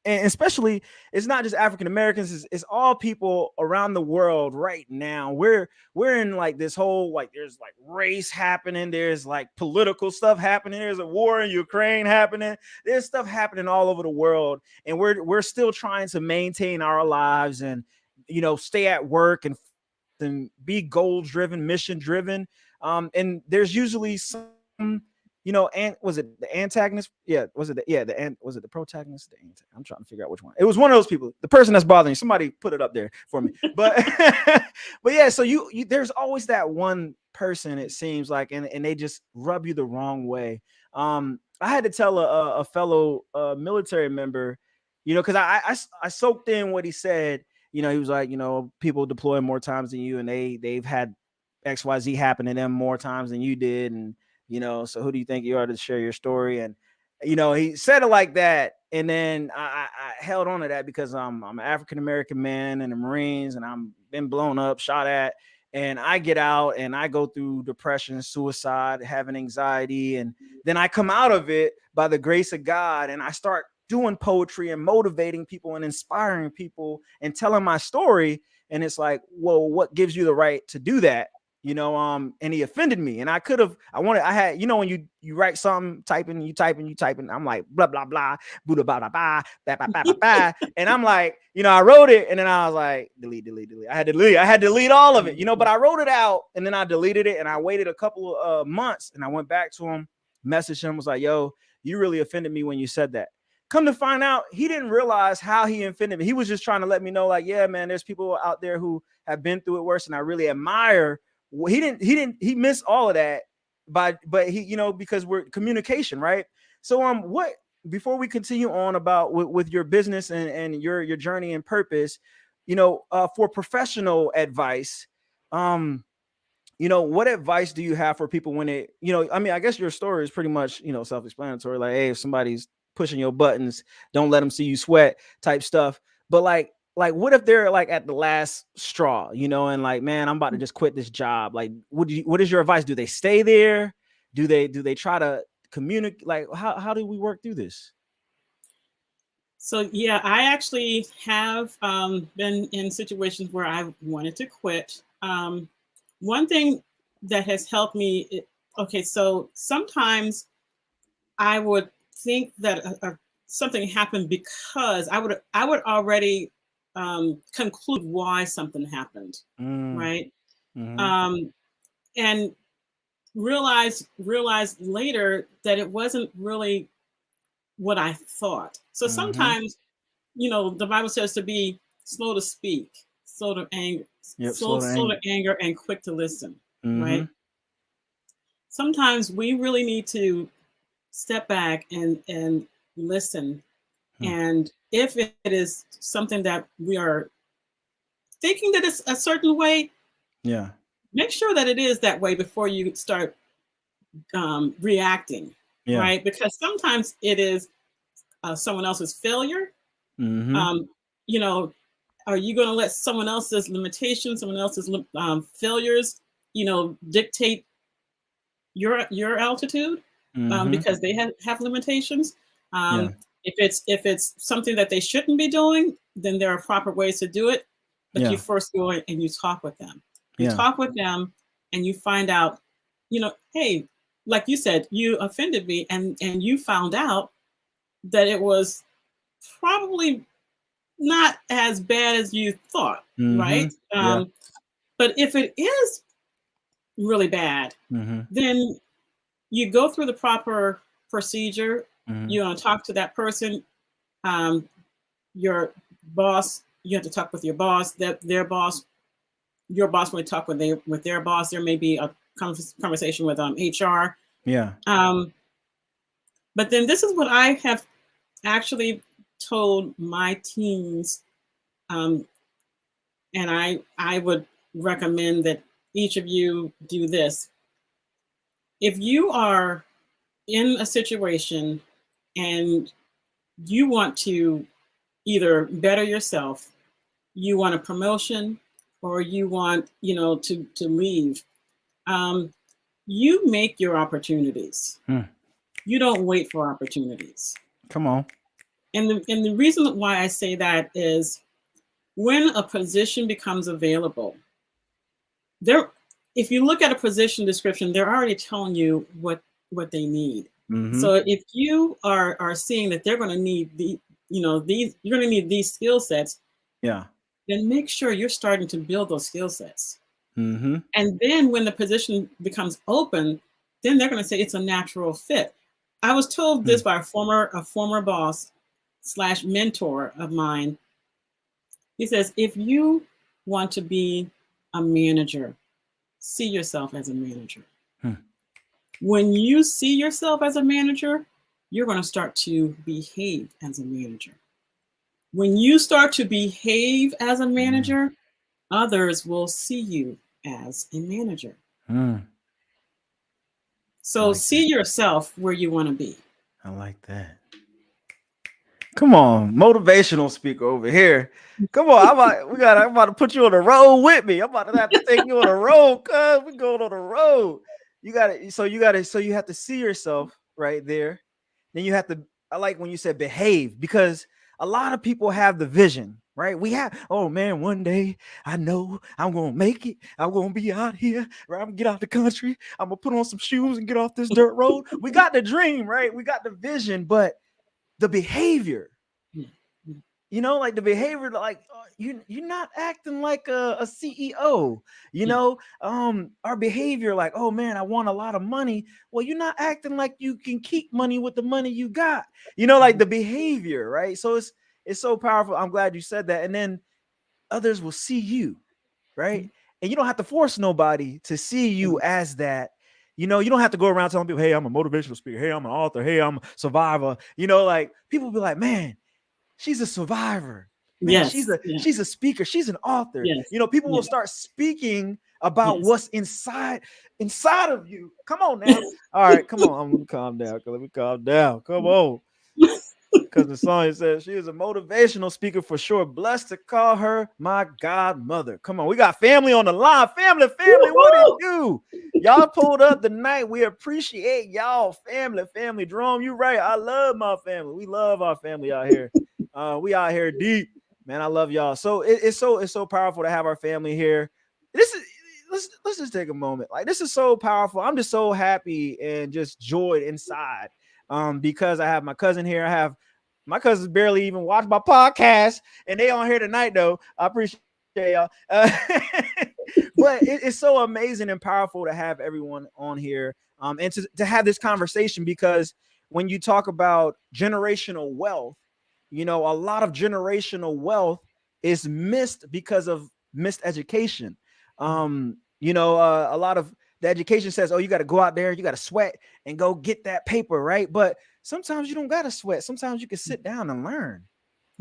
and especially it's not just African Americans, it's all people around the world right now. We're in like this whole, like, there's like race happening, there's like political stuff happening, there's a war in Ukraine happening, there's stuff happening all over the world, and we're still trying to maintain our lives and stay at work and be goal driven, mission driven. And there's usually some, and was it the antagonist? Yeah, was it the protagonist? I'm trying to figure out which one. It was one of those people, the person that's bothering you. Somebody put it up there for me. But but yeah, so you there's always that one person, it seems like, and they just rub you the wrong way. I had to tell a fellow military member, because I soaked in what he said. He was like, people deploy more times than you, and they've had XYZ happen to them more times than you did. And, so who do you think you are to share your story? And, he said it like that. And then I held on to that because I'm an African-American man in the Marines, and I'm been blown up, shot at. And I get out and I go through depression, suicide, having anxiety. And then I come out of it by the grace of God, and I start doing poetry and motivating people and inspiring people and telling my story. And it's like, well, what gives you the right to do that? And he offended me, and I had, when you write something, you typing, I'm like, blah, blah, blah, blah, blah, blah, blah, blah, blah, blah, blah. And I'm like, I wrote it, and then I was like, delete. I had to delete all of it, but I wrote it out, and then I deleted it, and I waited a couple of months, and I went back to him, messaged him, was like, yo, you really offended me when you said that. Come to find out, he didn't realize how he offended me. He was just trying to let me know, like, yeah, man, there's people out there who have been through it worse, and I really admire. He missed all of that, but he, because we're communication, right? So before we continue on about with your business and your journey and purpose, for professional advice, what advice do you have for people when I guess your story is pretty much, self-explanatory. Like, hey, if somebody's pushing your buttons, don't let them see you sweat type stuff. But like, what if they're like at the last straw, and like, man, I'm about to just quit this job. Like, what is your advice? Do they stay there? Do they try to communicate? Like, how do we work through this? So, yeah, I actually have been in situations where I wanted to quit. One thing that has helped me, so sometimes I would think that something happened because I would already conclude why something happened, right? Mm-hmm. And realize later that it wasn't really what I thought. So sometimes, the Bible says to be slow to speak, slow to anger, slow to anger, and quick to listen, right? Sometimes we really need to step back and listen. And if it is something that we are thinking that it's a certain way, make sure that it is that way before you start reacting, right? Because sometimes it is someone else's failure. You know, are you going to let someone else's limitations, someone else's failures, you know, dictate your altitude because they have limitations? If it's something that they shouldn't be doing, then there are proper ways to do it. But you first go in and you talk with them. You talk with them and you find out, you know, hey, like you said, you offended me, and you found out that it was probably not as bad as you thought, right? But if it is really bad, then you go through the proper procedure. You want to talk to that person, your boss. You have to talk with your boss, their boss. Your boss may talk with their boss. There may be a conversation with HR. But then this is what I have actually told my teams, and I would recommend that each of you do this. If you are in a situation and you want to either better yourself, you want a promotion, or you want, you know, to leave, you make your opportunities. You don't wait for opportunities. Come on. And the reason why I say that is when a position becomes available, if you look at a position description, they're already telling you what they need. So if you are seeing that they're going to need you're going to need these skill sets, then make sure you're starting to build those skill sets. And then when the position becomes open, then they're going to say it's a natural fit. I was told this by a former boss / mentor of mine. He says, if you want to be a manager, see yourself as a manager. When you see yourself as a manager, you're going to start to behave as a manager. When you start to behave as a manager, others will see you as a manager. So see yourself where you want to be. I like that. Come on, motivational speaker over here. Come on, I'm about to put you on the road with me. I'm about to have to take you on the road, cuz we're going on the road. You have to see yourself right there. Then you have to, I like when you said behave, because a lot of people have the vision, right? We have, oh man, one day I know I'm gonna make it. I'm gonna be out here, right? I'm gonna get out the country. I'm gonna put on some shoes and get off this dirt road. We got the dream, right? We got the vision, but the behavior, you know, like the behavior, like you're not acting like a CEO, you know, our behavior, like, oh man, I want a lot of money. Well, you're not acting like you can keep money with the money you got, you know, like the behavior, right? So it's so powerful. I'm glad you said that. And then others will see you, right? And you don't have to force nobody to see you as that. You know, you don't have to go around telling people, hey, I'm a motivational speaker. Hey, I'm an author. Hey, I'm a survivor. You know, like people will be like, man, she's a survivor. Man, she's a speaker. She's an author. You know, people will start speaking about what's inside of you. Come on now. All right, come on. I'm gonna calm down. Let me calm down. Come on. Because the song says she is a motivational speaker for sure. Blessed to call her my godmother. Come on, we got family on the line. Family, what it do? Y'all pulled up tonight. We appreciate y'all, family. Jerome, you right. I love my family. We love our family out here. We out here deep, man. I love y'all. So it's so powerful to have our family here. Let's just take a moment. Like, this is so powerful. I'm just so happy and just joyed inside. Because I have my cousin here. I have my cousins barely even watch my podcast, and they on here tonight though. I appreciate y'all. But it's so amazing and powerful to have everyone on here, and to have this conversation, because when you talk about generational wealth, you know, a lot of generational wealth is missed because of missed education. You know, a lot of the education says, oh, you got to go out there, you got to sweat and go get that paper, right? But sometimes you don't got to sweat. Sometimes you can sit down and learn.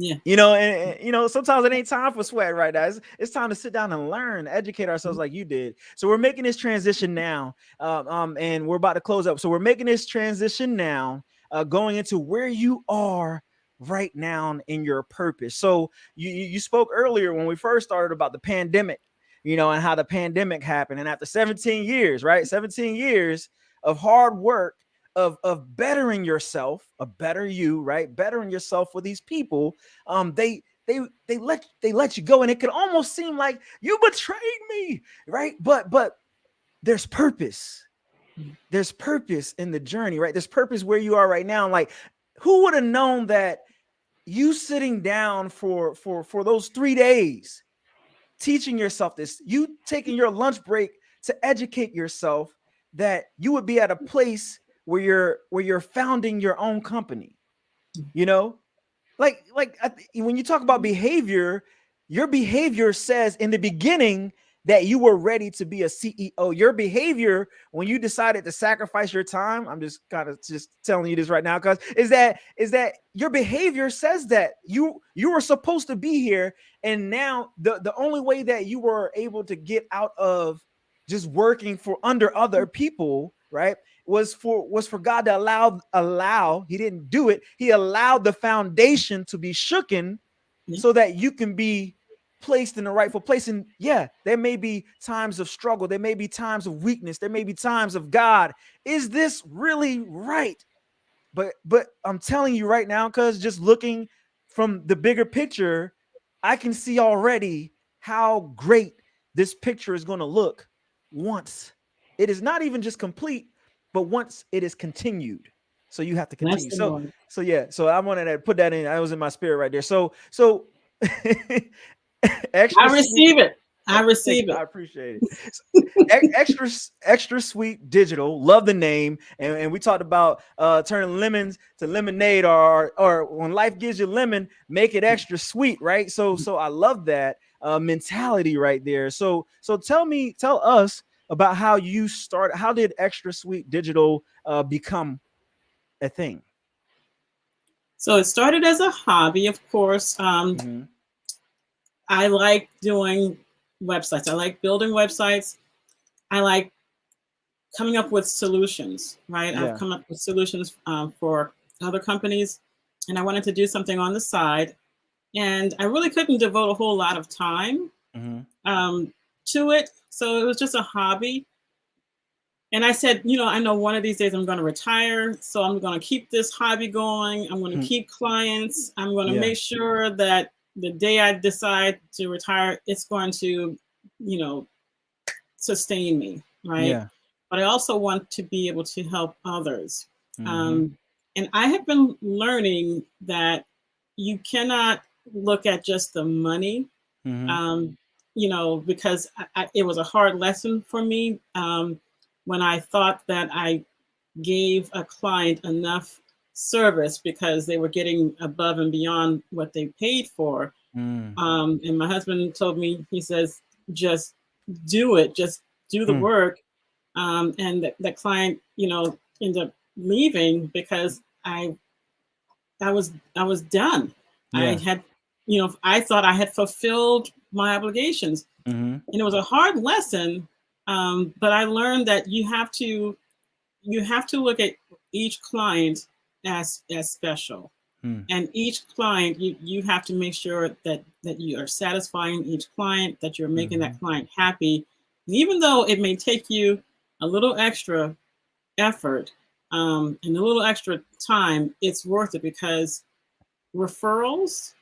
Yeah. You know, and you know, sometimes it ain't time for sweat right now. It's time to sit down and learn, educate ourselves like you did. So we're making this transition now, and we're about to close up. So we're making this transition now, going into where you are right now in your purpose. So you spoke earlier when we first started about the pandemic, you know, and how the pandemic happened. And after 17 years, right, 17 years of hard work, of bettering yourself, a better you, right, bettering yourself for these people, they let you go, and it could almost seem like you betrayed me, right? But there's purpose. There's purpose in the journey, right? There's purpose where you are right now. Like, who would have known that you sitting down for those 3 days, teaching yourself this, you taking your lunch break to educate yourself, that you would be at a place where you're founding your own company, you know? Like when you talk about behavior, your behavior says in the beginning that you were ready to be a CEO. Your behavior when you decided to sacrifice your time, I'm just kind of just telling you this right now, because is that your behavior says that you were supposed to be here, and now the only way that you were able to get out of just working for under other people, right, was for God to allow, he didn't do it, he allowed the foundation to be shooken so that you can be placed in the rightful place. And yeah, there may be times of struggle, there may be times of weakness, there may be times of, God, is this really right? But I'm telling you right now, because just looking from the bigger picture, I can see already how great this picture is going to look once it is not even just complete, but once it is continued. So you have to continue. So yeah, so I wanted to put that in. I was in my spirit right there. So extra I receive it. I receive it. I appreciate it. XtraSweet Digital, love the name, and we talked about turning lemons to lemonade, or when life gives you lemon, make it extra sweet, right? So I love that mentality right there. So tell us about how you started. How did XtraSweet Digital become a thing? So it started as a hobby, of course. I like doing websites. I like building websites. I like coming up with solutions, right? Yeah. I've come up with solutions for other companies, and I wanted to do something on the side. And I really couldn't devote a whole lot of time to it. So it was just a hobby. And I said, you know, I know one of these days I'm going to retire. So I'm going to keep this hobby going. I'm going to keep clients. I'm going to make sure that the day I decide to retire, it's going to, you know, sustain me, right? Yeah. But I also want to be able to help others. And I have been learning that you cannot look at just the money, you know, because it was a hard lesson for me when I thought that I gave a client enough service because they were getting above and beyond what they paid for. And my husband told me, he says, just do it, just do the work. And the client, you know, ended up leaving because I was done. I had, you know, I thought I had fulfilled my obligations. And it was a hard lesson, but I learned that you have to look at each client as special. And each client, you have to make sure that you are satisfying each client, that you're making that client happy. And even though it may take you a little extra effort and a little extra time, it's worth it, because referrals,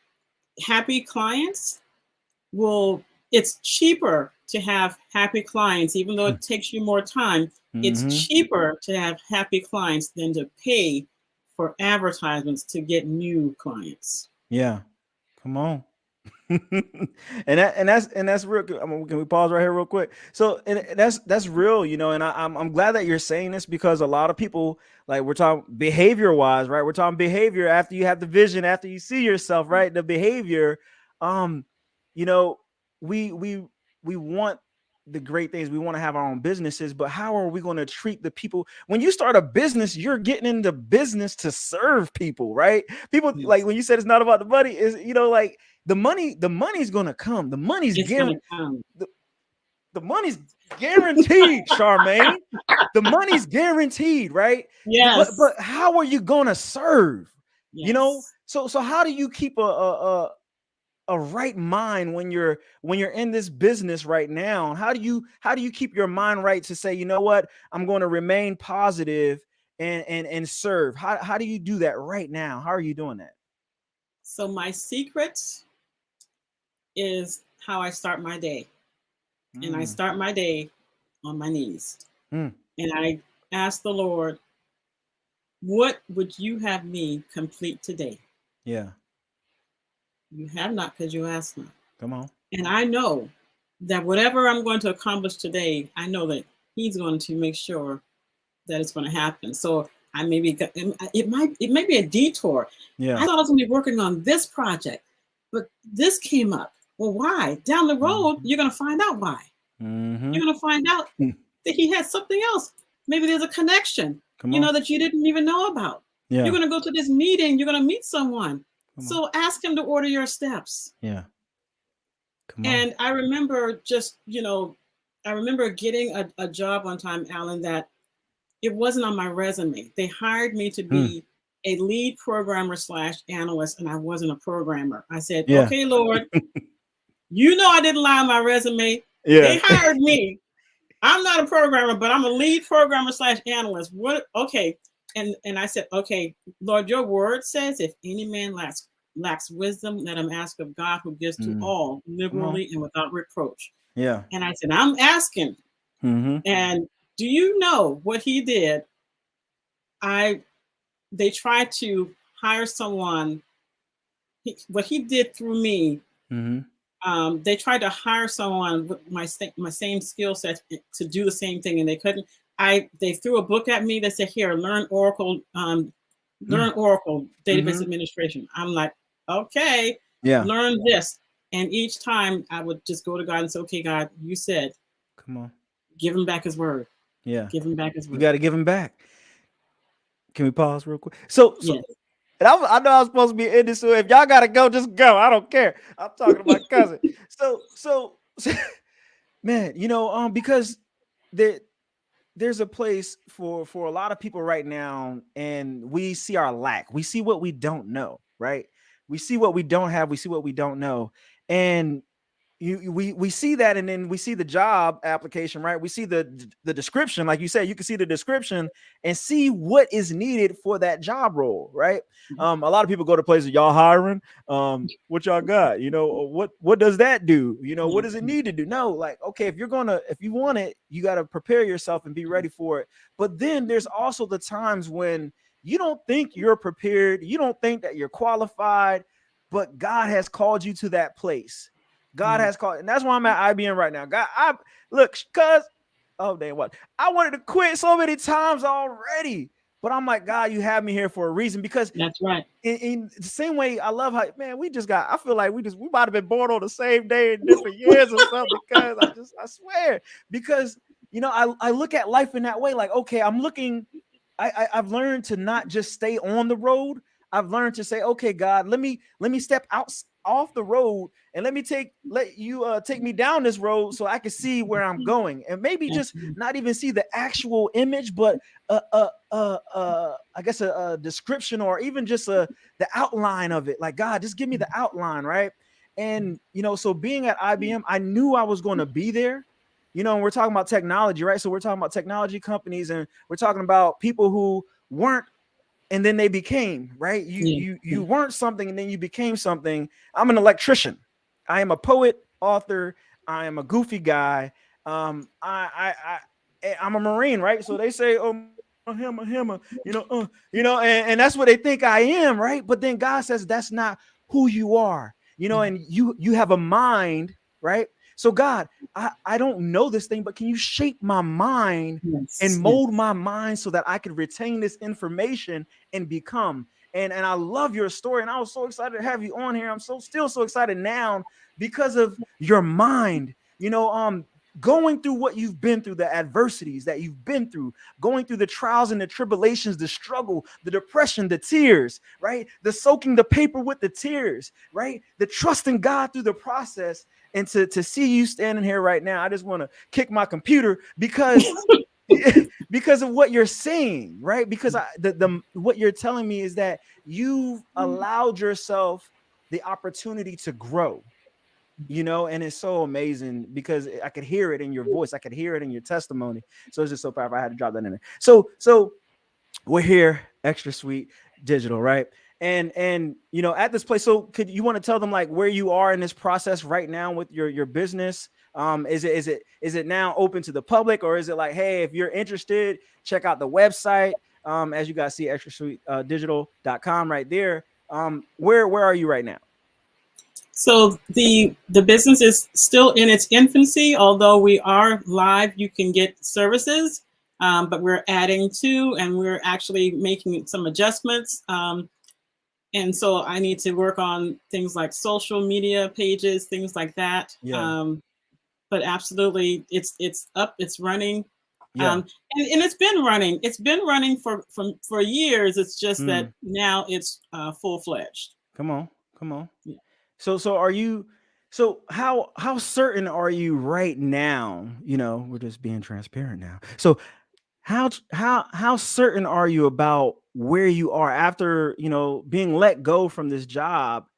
happy clients it's cheaper to have happy clients, even though it takes you more time. It's cheaper to have happy clients than to pay for advertisements to get new clients. Yeah, come on. and that's real. I mean, can we pause right here real quick? So and that's real, you know. And I'm glad that you're saying this, because a lot of people, like, we're talking behavior wise, right? We're talking behavior after you have the vision, after you see yourself, right? The behavior, you know, we want the great things. We want to have our own businesses, but how are we going to treat the people? When you start a business, you're getting into business to serve people, right? People like when you said it's not about the money, is like the money's going to come. The money's guaranteed. The money's guaranteed, Charmaine. The money's guaranteed, right? Yes. But how are you going to serve? Yes. So how do you keep a right mind when you're in this business right now? How do you keep your mind right to say, you know what, I'm going to remain positive and serve? How do you do that right now? How are you doing that? So my secret is how I start my day. And I start my day on my knees. And I ask the Lord, what would you have me complete today? Yeah. You have not because you asked not. Come on. And I know that whatever I'm going to accomplish today, I know that he's going to make sure that it's going to happen. So I it may be a detour. Yeah. I thought I was going to be working on this project, but this came up. Well, why? Down the road, you're going to find out why. You're going to find out that he had something else. Maybe there's a connection, that you didn't even know about. Yeah. You're going to go to this meeting. You're going to meet someone. So ask him to order your steps. Yeah. And I remember I remember getting a job one time, Alan, that it wasn't on my resume. They hired me to be a lead programmer / analyst, and I wasn't a programmer. I said, okay, Lord, I didn't lie on my resume. Yeah. They hired me. I'm not a programmer, but I'm a lead programmer / analyst. What? Okay. And I said, okay, Lord, your word says if any man lacks wisdom, let him ask of God who gives to all liberally and without reproach. Yeah. And I said, I'm asking. And do you know what he did? They tried to hire someone. What he did through me, they tried to hire someone with my same skill set to do the same thing, and they couldn't. They threw a book at me that said, "Here, learn Oracle database administration." I'm like, okay, learn this. And each time I would just go to God and say, okay, God, you said, come on, give him back his word. Yeah, give him back his word. You got to give him back. Can we pause real quick? So yes. And I know I'm supposed to be in this, so if y'all gotta go, just go. I don't care. I'm talking to my cousin. So, man, because there's a place for a lot of people right now, and we see our lack. We see what we don't know, right? We see what we don't have. We see what we don't know, and we see that, and then we see the job application, right? We see the description, like you said. You can see the description and see what is needed for that job role, right? A lot of people go to places, y'all hiring, what y'all got? What does that do? What does it need to do? No, like, okay, if you want it, you got to prepare yourself and be ready for it. But then there's also the times when you don't think you're prepared, you don't think that you're qualified, but God has called you to that place. God has called, and that's why I'm at IBM right now. God, I wanted to quit so many times already, but I'm like, God, you have me here for a reason, because that's right. In the same way, I love how, man, I feel like we might have been born on the same day in different years or something, because I swear, because, I look at life in that way. Like, okay, I've learned to not just stay on the road. I've learned to say, okay, God, let me step off the road and let you take me down this road so I can see where I'm going, and maybe just not even see the actual image, but I guess a description, or even just the outline of it. Like, God, just give me the outline, right? And so being at IBM, I knew I was going to be there. And we're talking about technology, right? So we're talking about technology companies, and we're talking about people who weren't, and then they became, right? You weren't something, and then you became something. I'm an electrician. I am a poet, author. I am a goofy guy. I'm a Marine, right? So they say, oh, him, and that's what they think I am, right? But then God says that's not who you are, and you have a mind, right? So God, I don't know this thing, but can you shape my mind and mold my mind so that I could retain this information and become? And I love your story, and I was so excited to have you on here. I'm still so excited now because of your mind. going through what you've been through, the adversities that you've been through, going through the trials and the tribulations, the struggle, the depression, the tears, right? The soaking the paper with the tears, right? The trusting God through the process. And to see you standing here right now, I just want to kick my computer because because of what you're saying, right? Because what you're telling me is that you've allowed yourself the opportunity to grow. And it's so amazing because I could hear it in your voice. I could hear it in your testimony. So it's just so powerful. I had to drop that in there. So we're here, XtraSweet Digital, right? And at this place. So you want to tell them like where you are in this process right now with your business? Is it now open to the public, or is it like, hey, if you're interested, check out the website. As you guys see, XtraSweetDigital.com right there. Where are you right now? So the business is still in its infancy, although we are live. You can get services, but we're adding to, and we're actually making some adjustments. And so I need to work on things like social media pages, things like that. Yeah. But absolutely, it's up, it's running. Yeah. And it's been running. It's been running for years. It's just that now it's full-fledged. Come on. Yeah. So are you? So how certain are you right now? We're just being transparent now. So how certain are you about where you are after being let go from this job?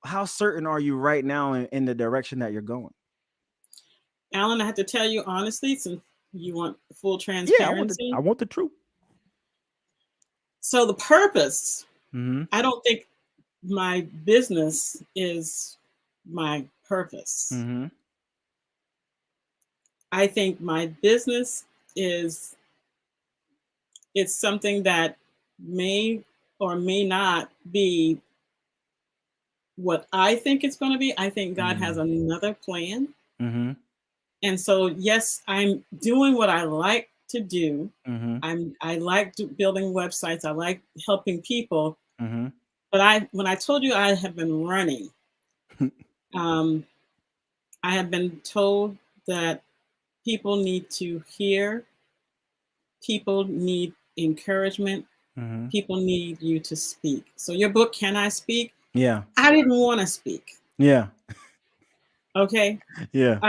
How certain are you right now in the direction that you're going? Alan, I have to tell you honestly, since you want full transparency. Yeah, I want the truth. So the purpose, I don't think my business is my purpose. I think my business it's something that may or may not be what I think it's going to be. I think God has another plan. And so, yes, I'm doing what I like to do. I like building websites. I like helping people. But when I told you I have been running, I have been told that people need to hear, people need encouragement, people need you to speak. So your book, Can I Speak? Yeah. I didn't want to speak. Yeah. Okay. Yeah.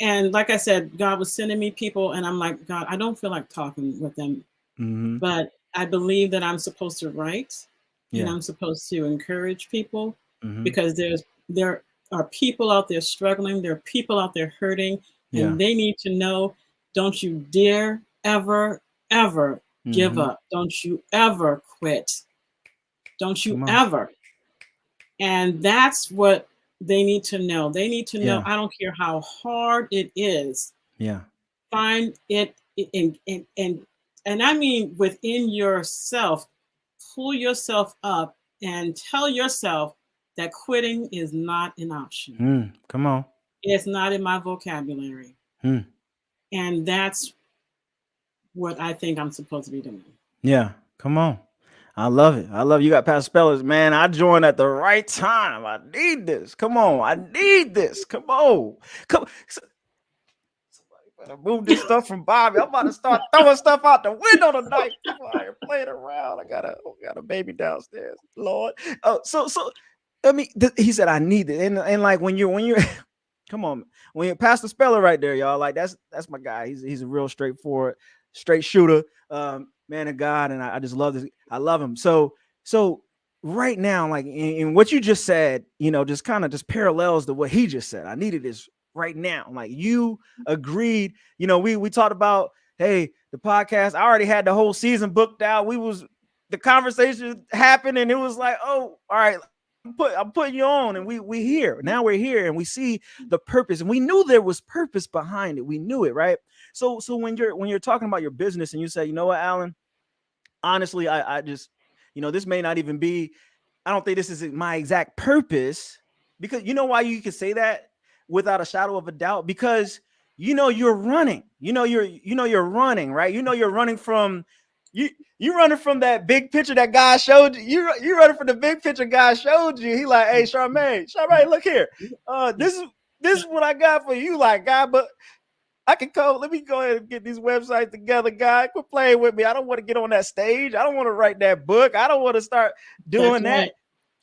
And like I said, God was sending me people, and I'm like, God, I don't feel like talking with them, but I believe that I'm supposed to write. And I'm supposed to encourage people because there are people out there struggling. There are people out there hurting, and they need to know, don't you dare ever, ever give up. Don't you ever quit. Don't you ever. And that's what they need to know. They need to know, I don't care how hard it is. Yeah. Find it and I mean within yourself. Pull yourself up and tell yourself that quitting is not an option. Come on. It's not in my vocabulary. And that's what I think I'm supposed to be doing. Yeah, come on. I love it. You got past spellers, man. I joined at the right time. I need this. Come on. I need this. Come on. I moved this stuff from Bobby. I'm about to start throwing stuff out the window tonight. I ain't playing around. I got a baby downstairs. Lord. Oh, so I mean, he said I need it, and like when you're, come on, when you're Pastor Speller right there, y'all. Like that's my guy. He's a real straightforward, straight shooter, man of God, and I just love this. I love him. So right now, like in what you just said, just kind of just parallels to what he just said. I needed this right now. Like you agreed, we talked about, hey, the podcast, I already had the whole season booked out. The conversation happened and it was like, oh, all right, I'm putting you on, and we here. Now we're here and we see the purpose, and we knew there was purpose behind it. We knew it, right? So when you're talking about your business and you say, you know what, Alan, honestly, I just, this may not even be, I don't think this is my exact purpose, because you know why you can say that without a shadow of a doubt, because you're running, you're running, right? You're running from you running from that big picture that God showed you. You running from the big picture God showed you. He like, hey, Charmain, look here. This is this is what I got for you. Like, God, but I can go. Let me go ahead and get these websites together, God. Quit playing with me. I don't want to get on that stage. I don't want to write that book. I don't want to start doing that. Right.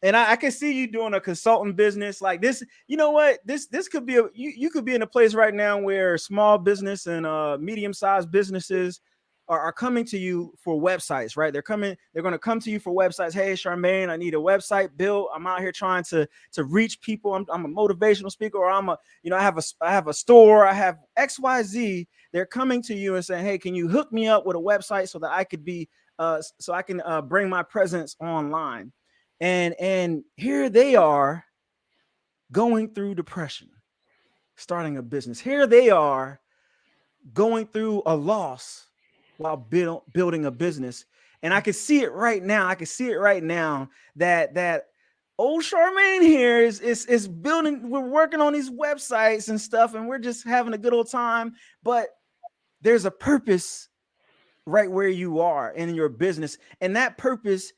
And I can see you doing a consulting business like this. You know what? This could be you could be in a place right now where small business and medium-sized businesses are coming to you for websites, right? They're going to come to you for websites. Hey, Charmain, I need a website built. I'm out here trying to reach people. I'm a motivational speaker, or I have a store. I have XYZ. They're coming to you and saying, hey, can you hook me up with a website so that I could be so I can bring my presence online. And here they are going through depression, starting a business. Here they are going through a loss while building a business. And I can see it right now. That old Charmain here is building. We're working on these websites and stuff, and we're just having a good old time. But there's a purpose right where you are in your business. And that purpose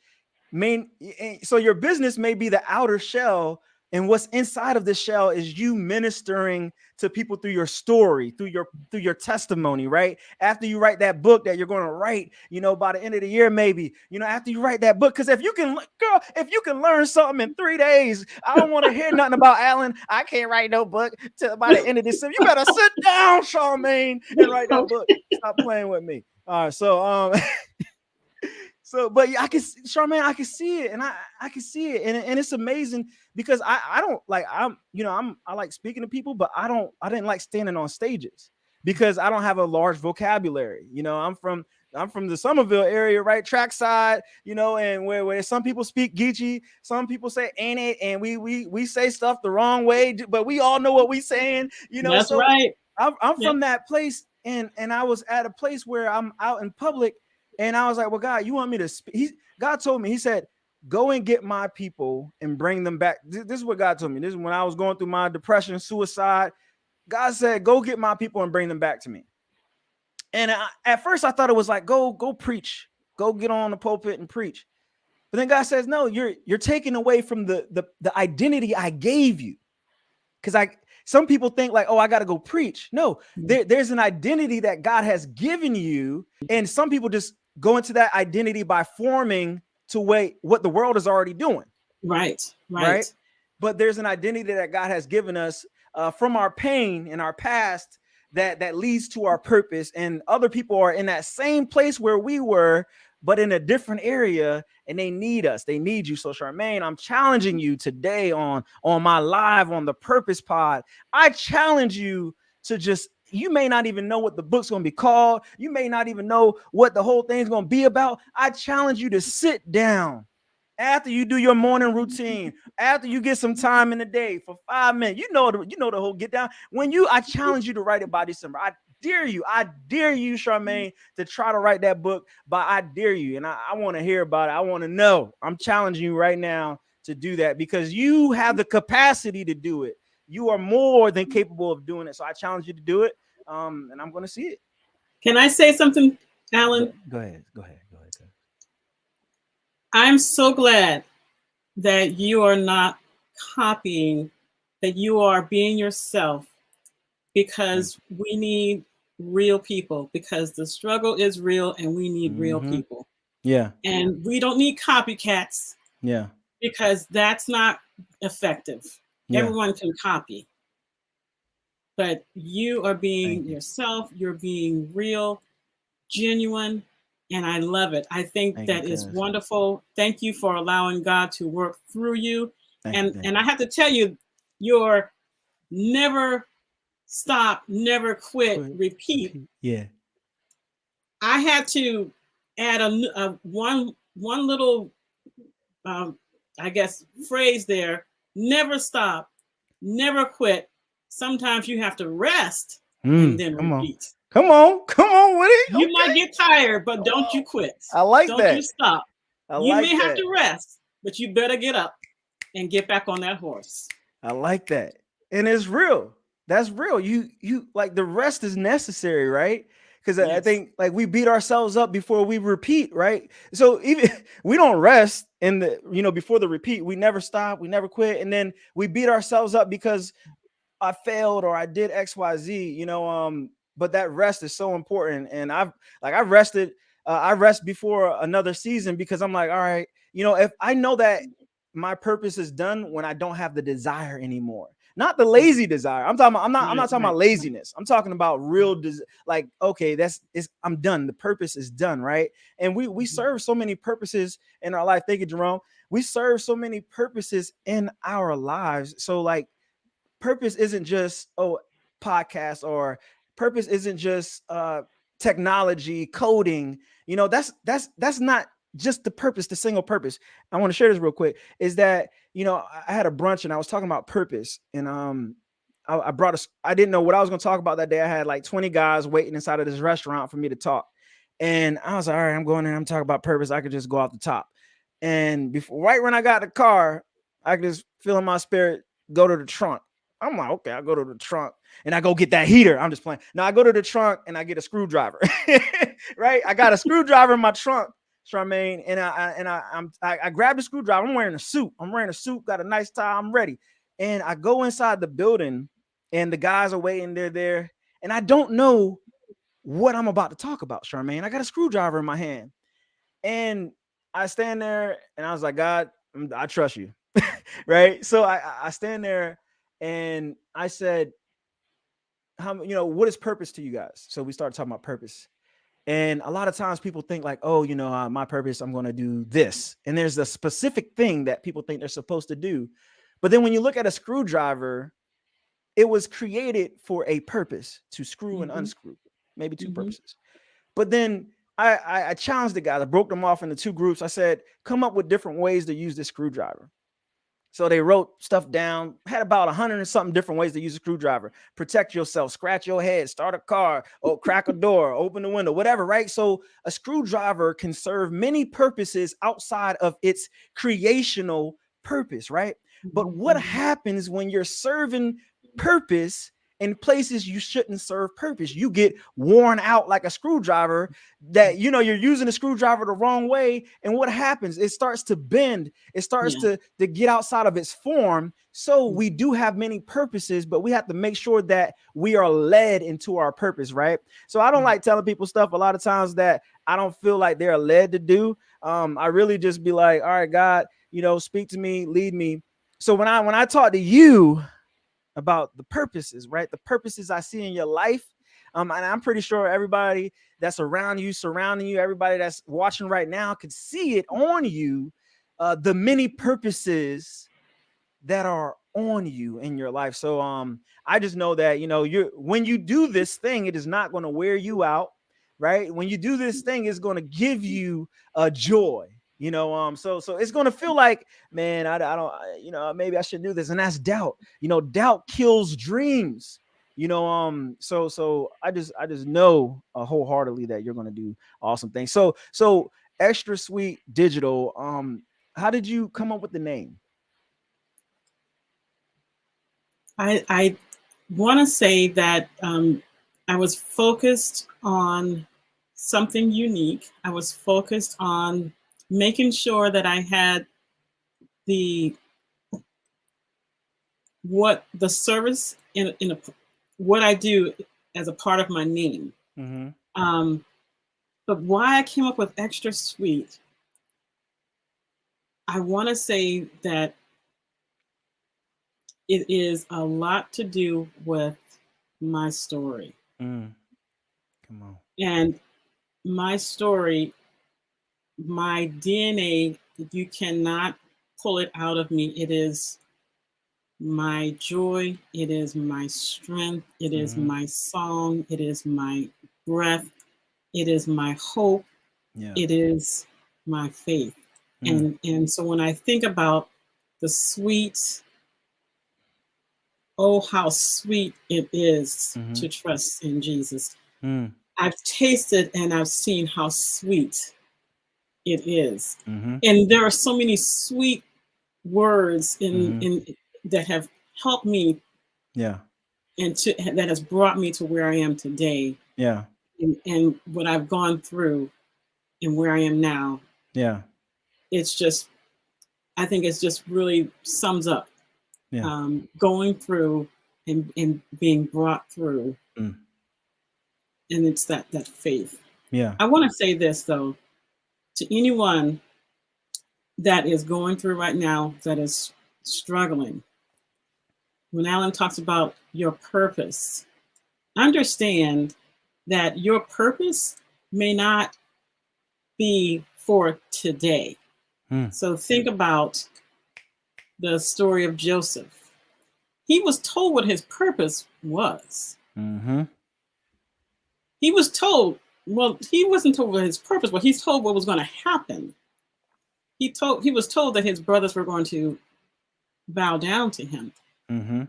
so your business may be the outer shell, and what's inside of the shell is you ministering to people through your story, through your testimony, right? After you write that book that you're going to write, by the end of the year, maybe, after you write that book, because if you can learn something in 3 days, I don't want to hear nothing about Alan. I can't write no book till by the end of December. You better sit down, Charmain, and write that book. Stop playing with me. All right, so but I can see it, and I can see it, and it's amazing because I don't like I like speaking to people, but I didn't like standing on stages because I don't have a large vocabulary. I'm from the Somerville area, right, trackside, and where some people speak Geechee, some people say ain't it, and we say stuff the wrong way, but we all know what we saying, That's so right. I'm from that place, and I was at a place where I'm out in public. And I was like, well, God, you want me to speak? God told me, he said, go and get my people and bring them back. This is what God told me. This is when I was going through my depression, suicide. God said, go get my people and bring them back to me. And at first I thought it was like, go preach, go get on the pulpit and preach. But then God says, no, you're taking away from the identity I gave you. Because some people think like, oh, I got to go preach. No, there's an identity that God has given you. And some people just go into that identity by forming to what the world is already doing. Right. But there's an identity that God has given us from our pain in our past that leads to our purpose. And other people are in that same place where we were, but in a different area, and they need us. They need you. So Charmain, I'm challenging you today on my live on the Purpose Pod. I challenge you to you may not even know what the book's going to be called. You may not even know what the whole thing's going to be about. I challenge you to sit down after you do your morning routine, after you get some time in the day for 5 minutes. You know the whole get down. I challenge you to write it by December. I dare you, Charmain, to try to write that book, but I dare you. And I want to hear about it. I want to know. I'm challenging you right now to do that because you have the capacity to do it. You are more than capable of doing it. So I challenge you to do it. And I'm going to see it. Can I say something, Alan? Go ahead. I'm so glad that you are not copying, that you are being yourself, because we need real people, because the struggle is real and we need real people. Yeah. And we don't need copycats. Yeah. Because that's not effective. Yeah. Everyone can copy. But you are being yourself, you're being real, genuine, and I love it. I think that is wonderful. Thank you for allowing God to work through you. And I have to tell you, you're never stop, never quit, repeat. Yeah. I had to add one little, I guess, phrase there. Never stop, never quit. Sometimes you have to rest and then repeat. Come on, Woody. You might get tired, but don't you quit. I like that. Don't you stop. You may have to rest, but you better get up and get back on that horse. I like that. And it's real. That's real. You like the rest is necessary, right? Because I think like we beat ourselves up before we repeat, right? So even we don't rest before the repeat, we never stop, we never quit. And then we beat ourselves up because I failed or I did XYZ, you know, but that rest is so important. And I rested, I rest before another season because I'm like, all right, you know, if I know that my purpose is done when I don't have the desire anymore, not the lazy desire. I'm not talking about laziness. I'm talking about real, like, okay, I'm done. The purpose is done. Right. And we serve so many purposes in our life. Thank you, Jerome. We serve so many purposes in our lives. So like, purpose isn't just podcast, or purpose isn't just technology, coding. You know, that's not just the purpose, the single purpose. I want to share this real quick, is that, you know, I had a brunch and I was talking about purpose, and I didn't know what I was going to talk about that day. I had like 20 guys waiting inside of this restaurant for me to talk, and I was like, all right, I'm going in, I'm talking about purpose. I could just go off the top. And right when I got the car, I could just feel in my spirit, go to the trunk. I'm like, okay, I go to the trunk and I go get that heater. I'm just playing. Now I go to the trunk and I get a screwdriver, right? I got a screwdriver in my trunk, Charmaine, and I grabbed the screwdriver. I'm wearing a suit. Got a nice tie. I'm ready. And I go inside the building and the guys are waiting. They're there. And I don't know what I'm about to talk about, Charmaine. I got a screwdriver in my hand. And I stand there and I was like, God, I trust you. Right. So I stand there and I said, what is purpose to you guys? So we started talking about purpose. And a lot of times people think like, oh, my purpose, I'm going to do this. And there's a specific thing that people think they're supposed to do. But then when you look at a screwdriver, it was created for a purpose, to screw and unscrew, maybe two purposes. But then I challenged the guys. I broke them off into two groups. I said, come up with different ways to use this screwdriver. So they wrote stuff down, had about 100 and something different ways to use a screwdriver. Protect yourself, scratch your head, start a car, or crack a door, open the window, whatever, right? So a screwdriver can serve many purposes outside of its creational purpose, right? But what happens when you're serving purpose in places you shouldn't serve purpose? You get worn out like a screwdriver that, you're using a screwdriver the wrong way. And what happens? It starts to bend. It starts to get outside of its form. So we do have many purposes, but we have to make sure that we are led into our purpose, right? So I don't like telling people stuff a lot of times that I don't feel like they're led to do. I really just be like, all right, God, speak to me, lead me. So when I talk to you about the purposes, right? The purposes I see in your life. And I'm pretty sure everybody that's around you, surrounding you, everybody that's watching right now could see it on you, the many purposes that are on you in your life. So I just know that, when you do this thing, it is not going to wear you out, right? When you do this thing, it's going to give you a joy. So it's going to feel like, man, I don't, maybe I should do this. And that's doubt. Doubt kills dreams. So I just know wholeheartedly that you're going to do awesome things. So XtraSweet Digital, how did you come up with the name? I want to say that I was focused on something unique. I was focused on making sure that I had what I do as a part of my name. But why I came up with XtraSweet, I want to say that it is a lot to do with my story. Come on. And my story, my DNA, you cannot pull it out of me. It is my joy. It is my strength. It is my song. It is my breath. It is my hope. Yeah. It is my faith. And so when I think about the sweet, oh, how sweet it is to trust in Jesus. I've tasted and I've seen how sweet it is. And there are so many sweet words in that have helped me. Yeah. And that has brought me to where I am today. Yeah. And what I've gone through and where I am now. Yeah. It's just, I think it's just really sums up going through and being brought through. Mm. And it's that faith. Yeah. I want to say this though, to anyone that is going through right now, that is struggling. When Alan talks about your purpose, understand that your purpose may not be for today. So think about the story of Joseph. He was told what his purpose was. Mm-hmm. He was told, well, he wasn't told what his purpose was. He's told what was going to happen. He was told that his brothers were going to bow down to him. Mm-hmm.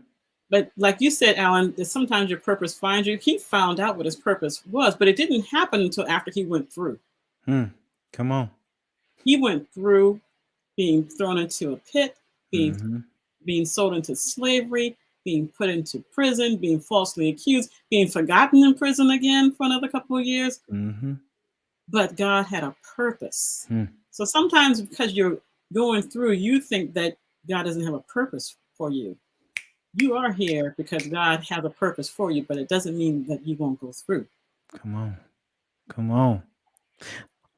But like you said, Alan, that sometimes your purpose finds you. He found out what his purpose was, but it didn't happen until after he went through. Come on. He went through being thrown into a pit, being sold into slavery, being put into prison, being falsely accused, being forgotten in prison again for another couple of years. But God had a purpose. So sometimes because you're going through, you think that God doesn't have a purpose for you. You are here because God has a purpose for you, but it doesn't mean that you won't go through. Come on. Come on.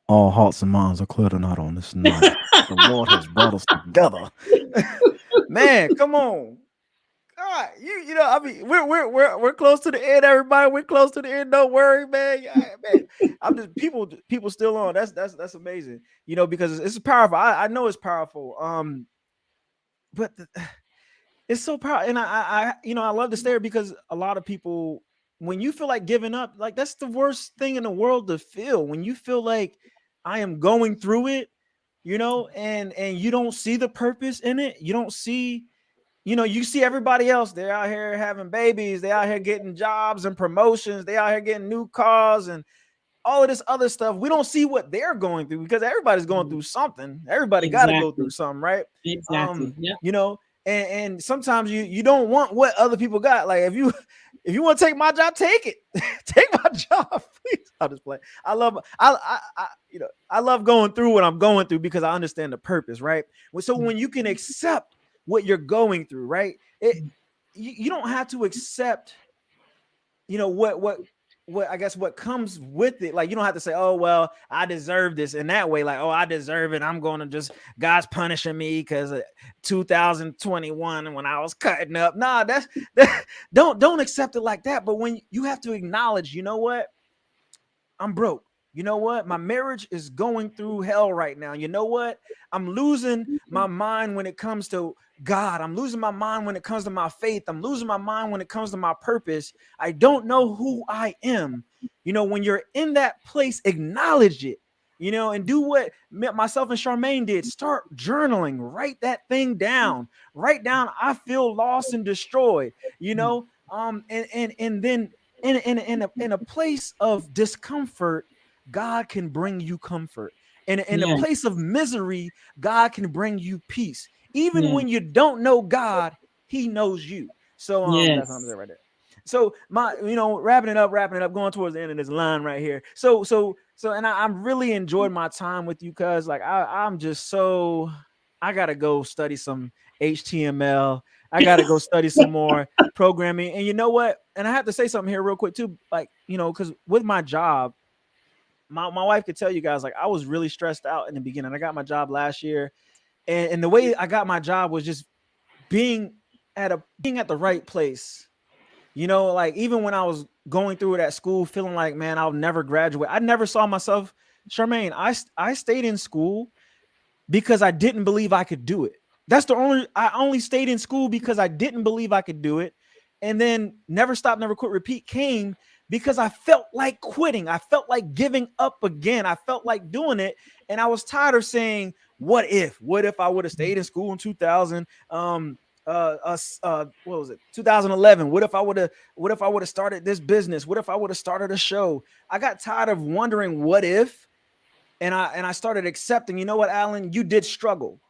All hearts and minds are clear tonight on this night. The Lord has brought us together. Man, come on. God, you know, I mean, we're close to the end, everybody. We're close to the end. Don't worry, man. Man, I'm just people still on. That's amazing. You know, because it's powerful. I know it's powerful. But it's so powerful, and I you know, I love to stare because a lot of people, when you feel like giving up, like that's the worst thing in the world to feel. When you feel like I am going through it, you know, and you don't see the purpose in it. You don't see. You know, you see everybody else. They're out here having babies. They're out here getting jobs and promotions. They're out here getting new cars and all of this other stuff. We don't see what they're going through because everybody's going through something. Everybody got to go through something, right? Exactly. You know, and sometimes you don't want what other people got. Like if you want to take my job, take it. Take my job, please. I'll just play. I you know, I love going through what I'm going through because I understand the purpose, right? So when you can accept what you're going through, right? You don't have to accept, you know, what I guess what comes with it. Like you don't have to say, oh well, I deserve this in that way. Like, oh, I deserve it. I'm gonna just God's punishing me because of 2021 when I was cutting up. Nah, don't accept it like that. But when you have to acknowledge, you know what? I'm broke. You know what? My marriage is going through hell right now. You know what? I'm losing my mind when it comes to God. I'm losing my mind when it comes to my faith. I'm losing my mind when it comes to my purpose. I don't know who I am. You know, when you're in that place, acknowledge it, you know, and do what myself and Charmain did. Start journaling, write that thing down, write down, I feel lost and destroyed, you know, and then in a place of discomfort, God can bring you comfort. And in a place of misery, God can bring you peace. Even when you don't know God, he knows you. So that's what I'm saying right there. So you know, wrapping it up, going towards the end of this line right here. So and I'm really enjoyed my time with you, cuz like I'm just so I gotta go study some HTML. I gotta go study some more programming. And you know what? And I have to say something here real quick too, like, you know, because with my job, my wife could tell you guys, like I was really stressed out in the beginning. I got my job last year, and the way I got my job was just being at the right place. You know, like even when I was going through it at school, feeling like, man, I'll never graduate. I never saw myself, Charmain. I stayed in school because I didn't believe I could do it. I only stayed in school because I didn't believe I could do it. And then Never Stop, Never Quit, Repeat came because I felt like quitting. I felt like giving up again. I felt like doing it. And I was tired of saying, what if I would have stayed in school in 2000, what was it? 2011. What if I would have started this business? What if I would have started a show? I got tired of wondering what if, and I started accepting, you know what, Alan, you did struggle.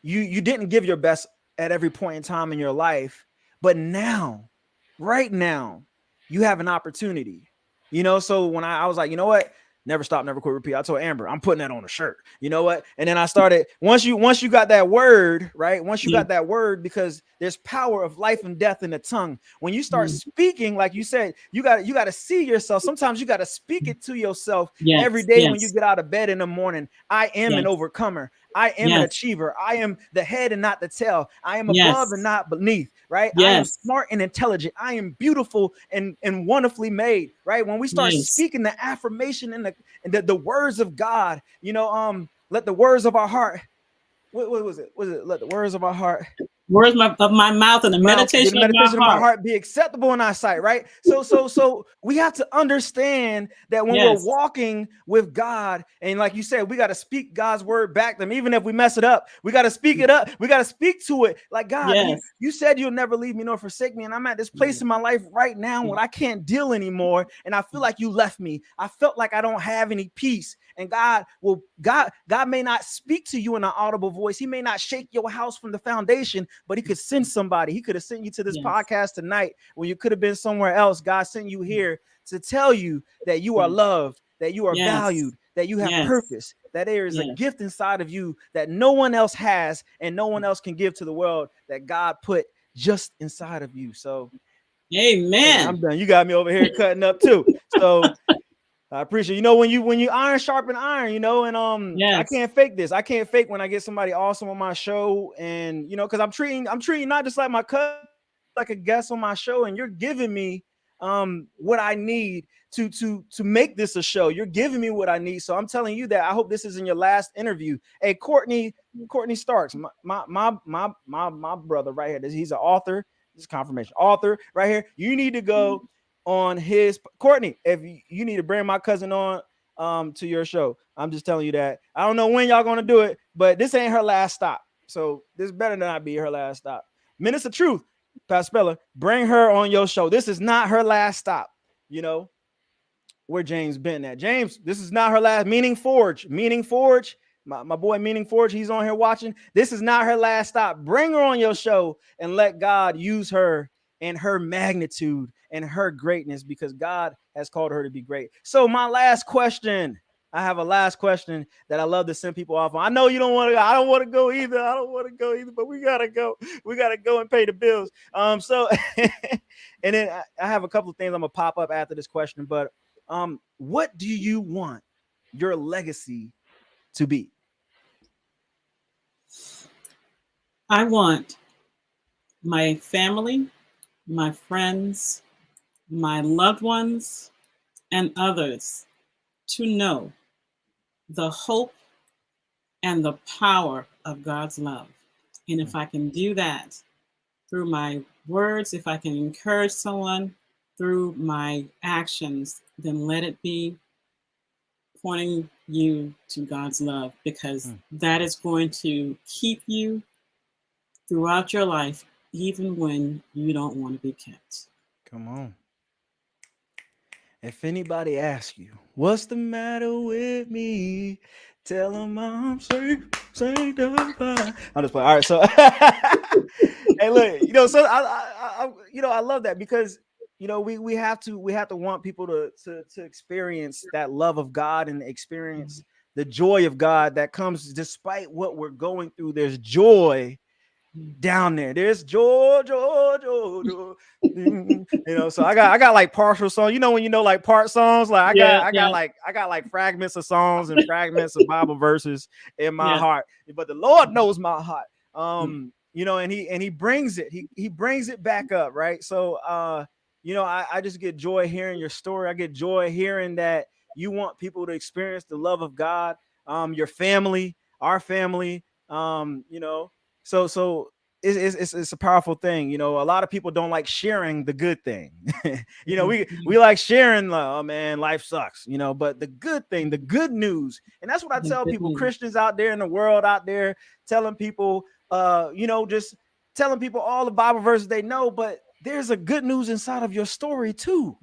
You didn't give your best at every point in time in your life, but now, right now, you have an opportunity, you know? So when I was like, you know what, Never stop, never quit, repeat. I told Amber, I'm putting that on a shirt. You know what? And then I started, once you got that word, right? Once you got that word, because there's power of life and death in the tongue. When you start speaking, like you said, you got to see yourself. Sometimes you got to speak it to yourself every day when you get out of bed in the morning. I am an overcomer. I am an achiever. I am the head and not the tail. I am above and not beneath, right? I am smart and intelligent. I am beautiful and wonderfully made, right? When we start speaking the affirmation and the words of God, you know, let the words of our heart, what was it? Let the words of our heart, words of my mouth and the meditation of my heart be acceptable in our sight, right? So we have to understand that when we're walking with God, and like you said, we got to speak God's word back to them. Even if we mess it up, we got to speak it up. We got to speak to it. Like, God, you said you'll never leave me nor forsake me. And I'm at this place in my life right now when I can't deal anymore. And I feel like you left me. I felt like I don't have any peace. And God may not speak to you in an audible voice. He may not shake your house from the foundation, but he could send somebody. He could have sent you to this podcast tonight when you could have been somewhere else. God sent you here to tell you that you are loved, that you are valued, that you have purpose, that there is a gift inside of you that no one else has and no one else can give to the world, that God put just inside of you. So, amen. I'm done. You got me over here cutting up too. So I appreciate, you know, when you iron sharpen iron, you know, and I can't fake this. I can't fake when I get somebody awesome on my show, and you know, because I'm treating not just like my cousin, like a guest on my show, and you're giving me what I need to make this a show. You're giving me what I need. So I'm telling you that I hope this isn't your last interview. Hey, Courtney Starks, my brother right here. He's an author. This is confirmation. Author right here. You need to go on his Courtney, if you need to bring my cousin on to your show. I'm just telling you that. I don't know when y'all gonna do it, but this ain't her last stop. So this better not be her last stop. Minutes of Truth, Pastor Bella, bring her on your show. This is not her last stop. You know where James been at. James, this is not her last. Meaning Forge, my boy Meaning Forge, he's on here watching. This is not her last stop. Bring her on your show and let God use her and her magnitude and her greatness, because God has called her to be great. So my last question, I have a last question that I love to send people off on. I know you don't want to go. I don't want to go either. But we gotta go. We gotta go and pay the bills. So and then I have a couple of things I'm gonna pop up after this question. But what do you want your legacy to be? I want my family, my friends, my loved ones, and others to know the hope and the power of God's love. And if I can do that through my words, if I can encourage someone through my actions, then let it be pointing you to God's love, because that is going to keep you throughout your life, even when you don't want to be kept. Come on. If anybody asks you, what's the matter with me? Tell them I'm sanctified. I'm just playing. All right, so hey, look, you know, so I love that, because you know we have to want people to experience that love of God and experience the joy of God that comes despite what we're going through. There's joy down there. There's joy. You know, so I got like partial songs. You know, when you know like part songs, like I got like fragments of songs and fragments of Bible verses in my heart. But the Lord knows my heart. You know, and he brings it. He brings it back up, right? So you know, I just get joy hearing your story. I get joy hearing that you want people to experience the love of God. Your family, our family, you know. So it's a powerful thing. You know, a lot of people don't like sharing the good thing. You know, we like sharing, oh man, life sucks, you know, but the good thing, the good news. And that's what I tell people, Christians out there in the world out there, telling people, you know, just telling people all the Bible verses they know, but there's a good news inside of your story too.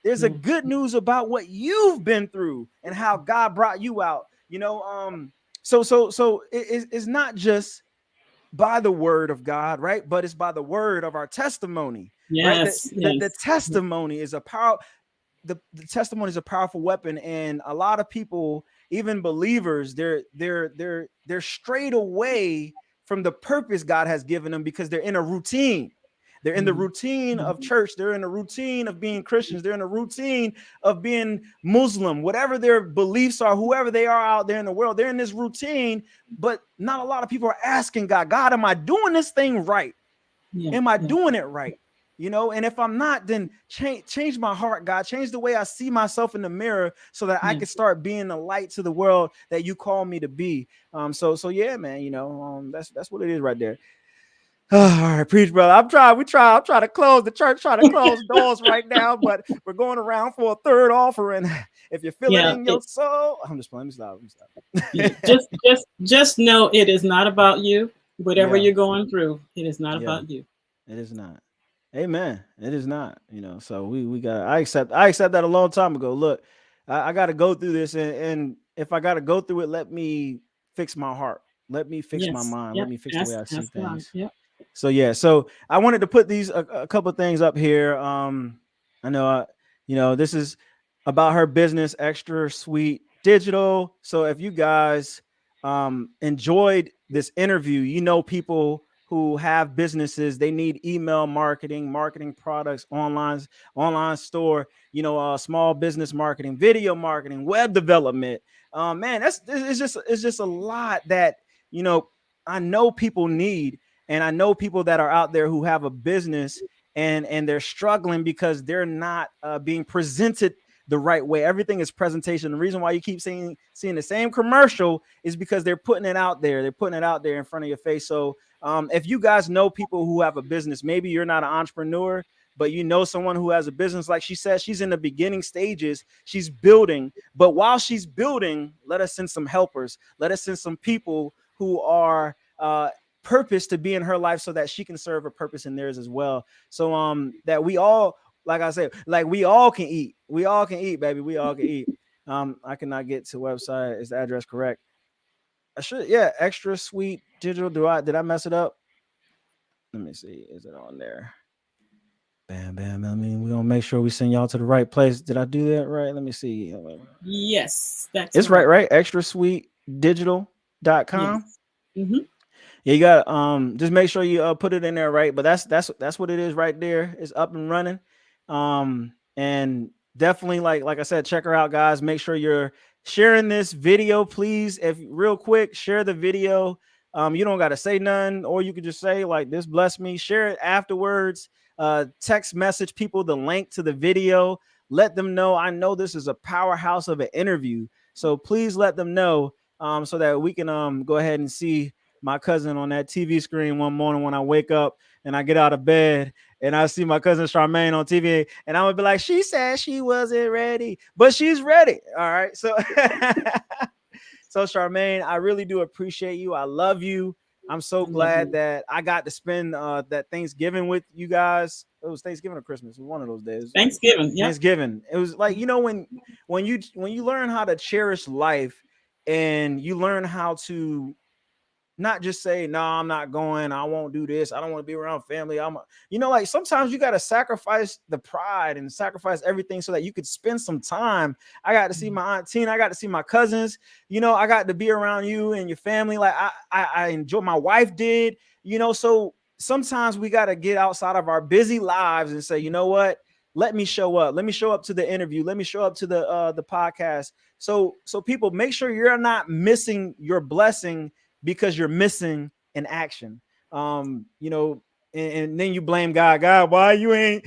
There's a good news about what you've been through and how God brought you out, you know. So it's not just by the word of God, right? But it's by the word of our testimony. Yes, right? The testimony is a power. the testimony is a powerful weapon, and a lot of people, even believers, they're strayed away from the purpose God has given them because they're in a routine. They're in the routine of church. They're in the routine of being Christians. They're in the routine of being Muslim, whatever their beliefs are, whoever they are out there in the world. They're in this routine, but not a lot of people are asking God, am I doing this thing right? Am I doing it right? You know, and if I'm not, then change my heart, God. Change the way I see myself in the mirror so that I can start being the light to the world that you call me to be. So yeah, man, you know, that's what it is right there. All right, preach, brother. I'm trying to close the church, trying to close doors right now, but we're going around for a third offering. If you feel it in your soul, I'm just playing. Stop. Just know it is not about you. Whatever you're going through, it is not about you. It is not. Amen. It is not. You know, so we got. I accept that a long time ago. Look, I got to go through this, and if I got to go through it, let me fix my heart. Let me fix my mind. Let me fix the way I see things. So I wanted to put these a couple of things up here. I know, this is about her business, XtraSweet Digital. So if you guys enjoyed this interview, people who have businesses, they need email marketing products, online store, small business marketing, video marketing, web development. Man, it's just a lot that I know people need. And I know people that are out there who have a business and they're struggling because they're not being presented the right way. Everything is presentation. The reason why you keep seeing the same commercial is because they're putting it out there. They're putting it out there in front of your face. So if you guys know people who have a business, maybe you're not an entrepreneur, but you know someone who has a business, like she said, she's in the beginning stages, she's building. But while she's building, let us send some helpers. Let us send some people who are purpose to be in her life so that she can serve a purpose in theirs as well. So that we all, like I said, like we all can eat. We all can eat, baby. We all can eat. I cannot get to website. Is the address correct? I should, XtraSweet Digital. Did I mess it up? Let me see. Is it on there? Bam. I mean, we're gonna make sure we send y'all to the right place. Did I do that right? Let me see. Yes, it's right. XtraSweetDigital.com. Yes. Mm-hmm. Yeah, you got just make sure you put it in there, right? But that's what it is right there. It's up and running. And definitely, like I said, check her out, guys. Make sure you're sharing this video, please. If real quick, share the video. You don't got to say none, or you could just say like, this blessed me. Share it afterwards. Text message people the link to the video. Let them know. I know this is a powerhouse of an interview, so please let them know so that we can go ahead and see my cousin on that TV screen one morning when I wake up and I get out of bed and I see my cousin Charmain on TV, and I'm gonna be like, she said she wasn't ready, but she's ready. All right. So, so Charmain, I really do appreciate you. I love you. I'm so glad that I got to spend that Thanksgiving with you guys. It was Thanksgiving or Christmas. It was one of those days. Thanksgiving. Yeah. Thanksgiving. It was like, when you learn how to cherish life and you learn how to not just say, no, I'm not going. I won't do this. I don't want to be around family. Like sometimes you got to sacrifice the pride and sacrifice everything so that you could spend some time. I got to see my Aunt Tina. I got to see my cousins. I got to be around you and your family. Like I enjoy, my wife did, so sometimes we got to get outside of our busy lives and say, you know what? Let me show up. Let me show up to the interview. Let me show up to the podcast. So people, make sure you're not missing your blessing because you're missing an action. And then you blame God, why you ain't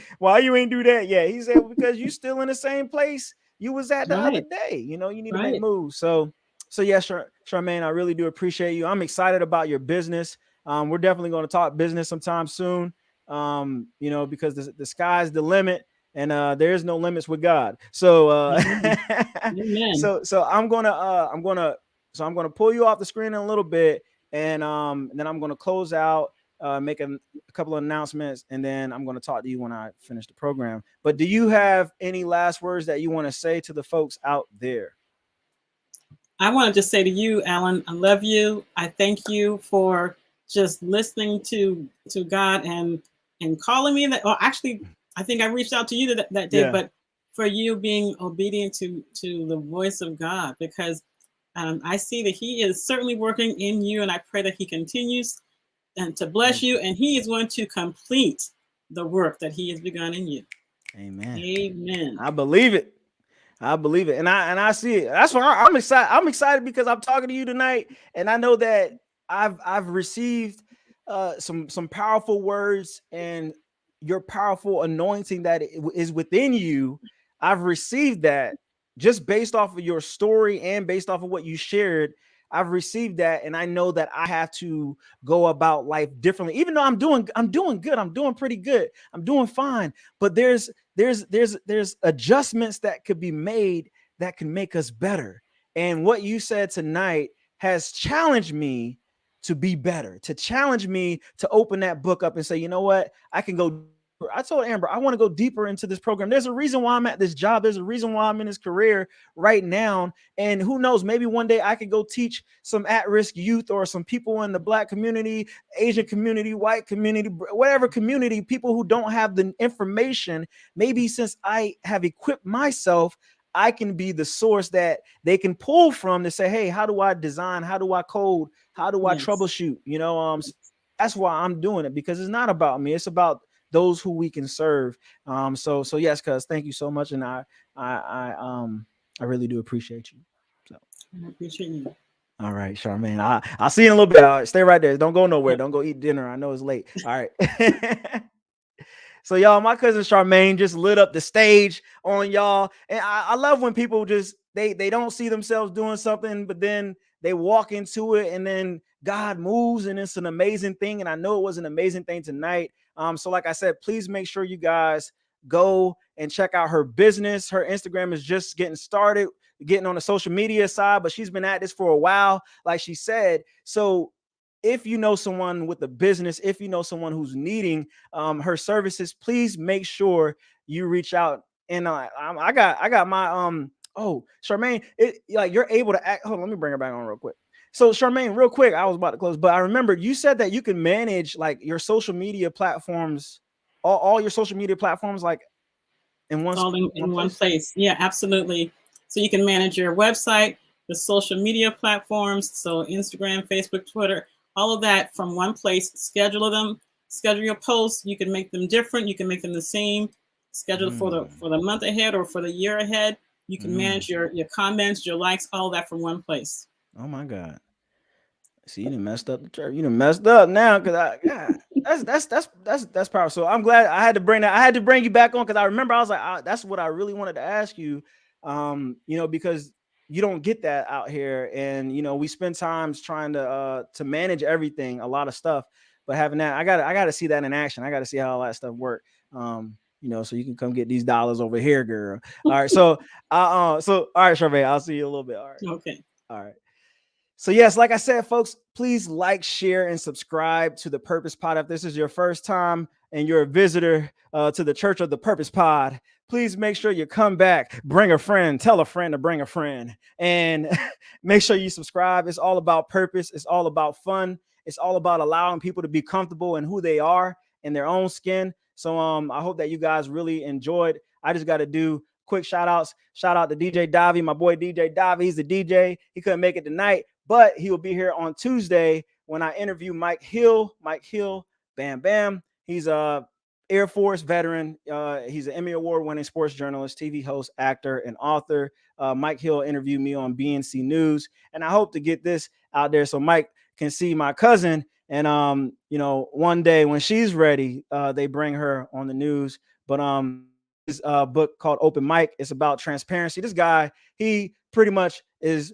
do that yet? He said, because you still in the same place you was at the other day. You need to make moves. So yes, Charmain, I really do appreciate you. I'm excited about your business. We're definitely going to talk business sometime soon. Because the sky's the limit, and there is no limits with God. So so I'm gonna pull you off the screen in a little bit, and then I'm gonna close out, make a couple of announcements, and then I'm gonna talk to you when I finish the program. But do you have any last words that you want to say to the folks out there? I want to just say to you, Alan, I love you. I thank you for just listening to God and calling me that. Well, actually, I think I reached out to you that day, but for you being obedient to the voice of God, because I see that He is certainly working in you, and I pray that He continues and to bless you, and He is going to complete the work that He has begun in you. Amen. Amen. I believe it. I believe it, and I see it. That's why I'm excited. I'm excited because I'm talking to you tonight, and I know that I've received some powerful words, and your powerful anointing that is within you. I've received that just based off of your story and based off of what you shared. I've received that, and I know that I have to go about life differently. Even though I'm doing good, I'm doing pretty good, I'm doing fine. But there's adjustments that could be made that can make us better. And what you said tonight has challenged me to be better, to challenge me to open that book up and say, you know what, I can go. I told Amber, I want to go deeper into this program. There's a reason why I'm at this job. There's a reason why I'm in this career right now. And who knows, maybe one day I could go teach some at-risk youth or some people in the Black community, Asian community, white community, whatever community, people who don't have the information. Maybe since I have equipped myself, I can be the source that they can pull from to say, hey, how do I design? How do I code? How do I troubleshoot? You know, that's why I'm doing it, because it's not about me. It's about those who we can serve. So yes, cuz thank you so much. And I really do appreciate you. So I appreciate you. All right, Charmaine. I'll see you in a little bit. All right, stay right there. Don't go nowhere. Don't go eat dinner. I know it's late. All right. So y'all, my cousin Charmaine just lit up the stage on y'all. And I love when people just they don't see themselves doing something, but then they walk into it and then God moves and it's an amazing thing. And I know it was an amazing thing tonight. So like I said, please make sure you guys go and check out her business. Her Instagram is just getting started, getting on the social media side, but she's been at this for a while, like she said. So if you know someone with a business, if you know someone who's needing her services, please make sure you reach out. And I got my Charmaine, like you're able to act. Hold on, let me bring her back on real quick. So Charmaine, real quick, I was about to close, but I remember you said that you can manage like your social media platforms, all your social media platforms, like in one place. Yeah, absolutely. So you can manage your website, the social media platforms, so Instagram, Facebook, Twitter, all of that from one place. Schedule your posts. You can make them different. You can make them the same. Schedule for the month ahead or for the year ahead. You can manage your comments, your likes, all that from one place. Oh my God. See, you done messed up the church. You done messed up now, because that's powerful. So I'm glad I had to bring that. I had to bring you back on, because I remember I was like, that's what I really wanted to ask you. Because you don't get that out here, and we spend times trying to manage everything, a lot of stuff, but having that, I gotta see that in action. I gotta see how all that stuff work. So you can come get these dollars over here, girl. All right, so all right, Charmaine, I'll see you a little bit. All right. Okay. All right. So yes, like I said, folks, please like, share, and subscribe to the Purpose Pod. If this is your first time and you're a visitor to the Church of the Purpose Pod, please make sure you come back, bring a friend, tell a friend to bring a friend, and make sure you subscribe. It's all about purpose. It's all about fun. It's all about allowing people to be comfortable in who they are in their own skin. So I hope that you guys really enjoyed. I just got to do quick shout outs. Shout out to DJ Davi, my boy DJ Davi. He's the DJ. He couldn't make it tonight, but he will be here on Tuesday when I interview Mike Hill. Mike Hill, bam, bam. He's a Air Force veteran. He's an Emmy Award-winning sports journalist, TV host, actor, and author. Mike Hill interviewed me on BNC News, and I hope to get this out there so Mike can see my cousin. And one day when she's ready, they bring her on the news. But his book called Open Mic. It's about transparency. This guy, he pretty much is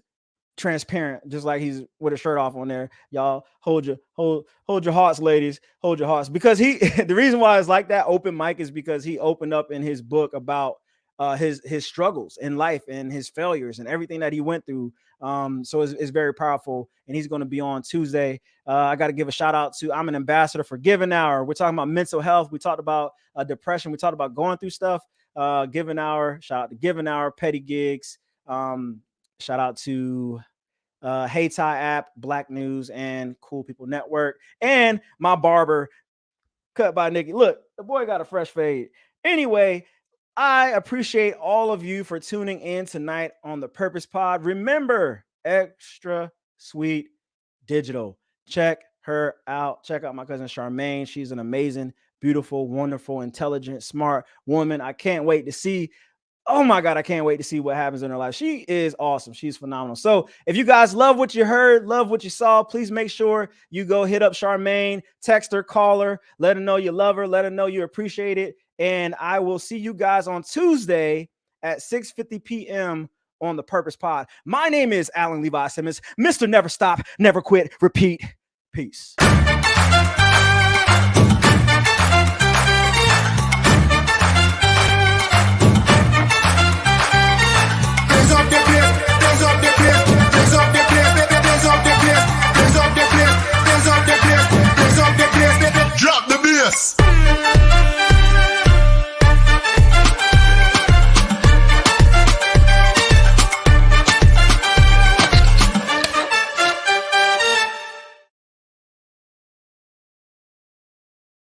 transparent, just like he's with a shirt off on there. Y'all hold your hearts, ladies, hold your hearts, because the reason why it's like that, Open Mic, is because he opened up in his book about his struggles in life and his failures and everything that he went through. So it's very powerful, and he's going to be on Tuesday. I got to give a shout out to, I'm an ambassador for Giving Hour. We're talking about mental health. We talked about depression. We talked about going through stuff. Giving Hour, shout out to Giving Hour, Petty Gigs. Shout out to Hey Ty app, Black News, and Cool People Network, and my barber, Cut by Nikki. Look, the boy got a fresh fade. Anyway, I appreciate all of you for tuning in tonight on the Purpose Pod. Remember, XtraSweet Digital. Check her out. Check out my cousin Charmain. She's an amazing, beautiful, wonderful, intelligent, smart woman. I can't wait to see. Oh my God, I can't wait to see what happens in her life. She is awesome. She's phenomenal. So if you guys love what you heard, love what you saw, please make sure you go hit up Charmain, text her, call her, let her know you love her, let her know you appreciate it. And I will see you guys on Tuesday at 6:50 p.m. on the Purpose Pod. My name is Alan Levi Simmons, Mr. Never Stop, Never Quit, Repeat. Peace. Up the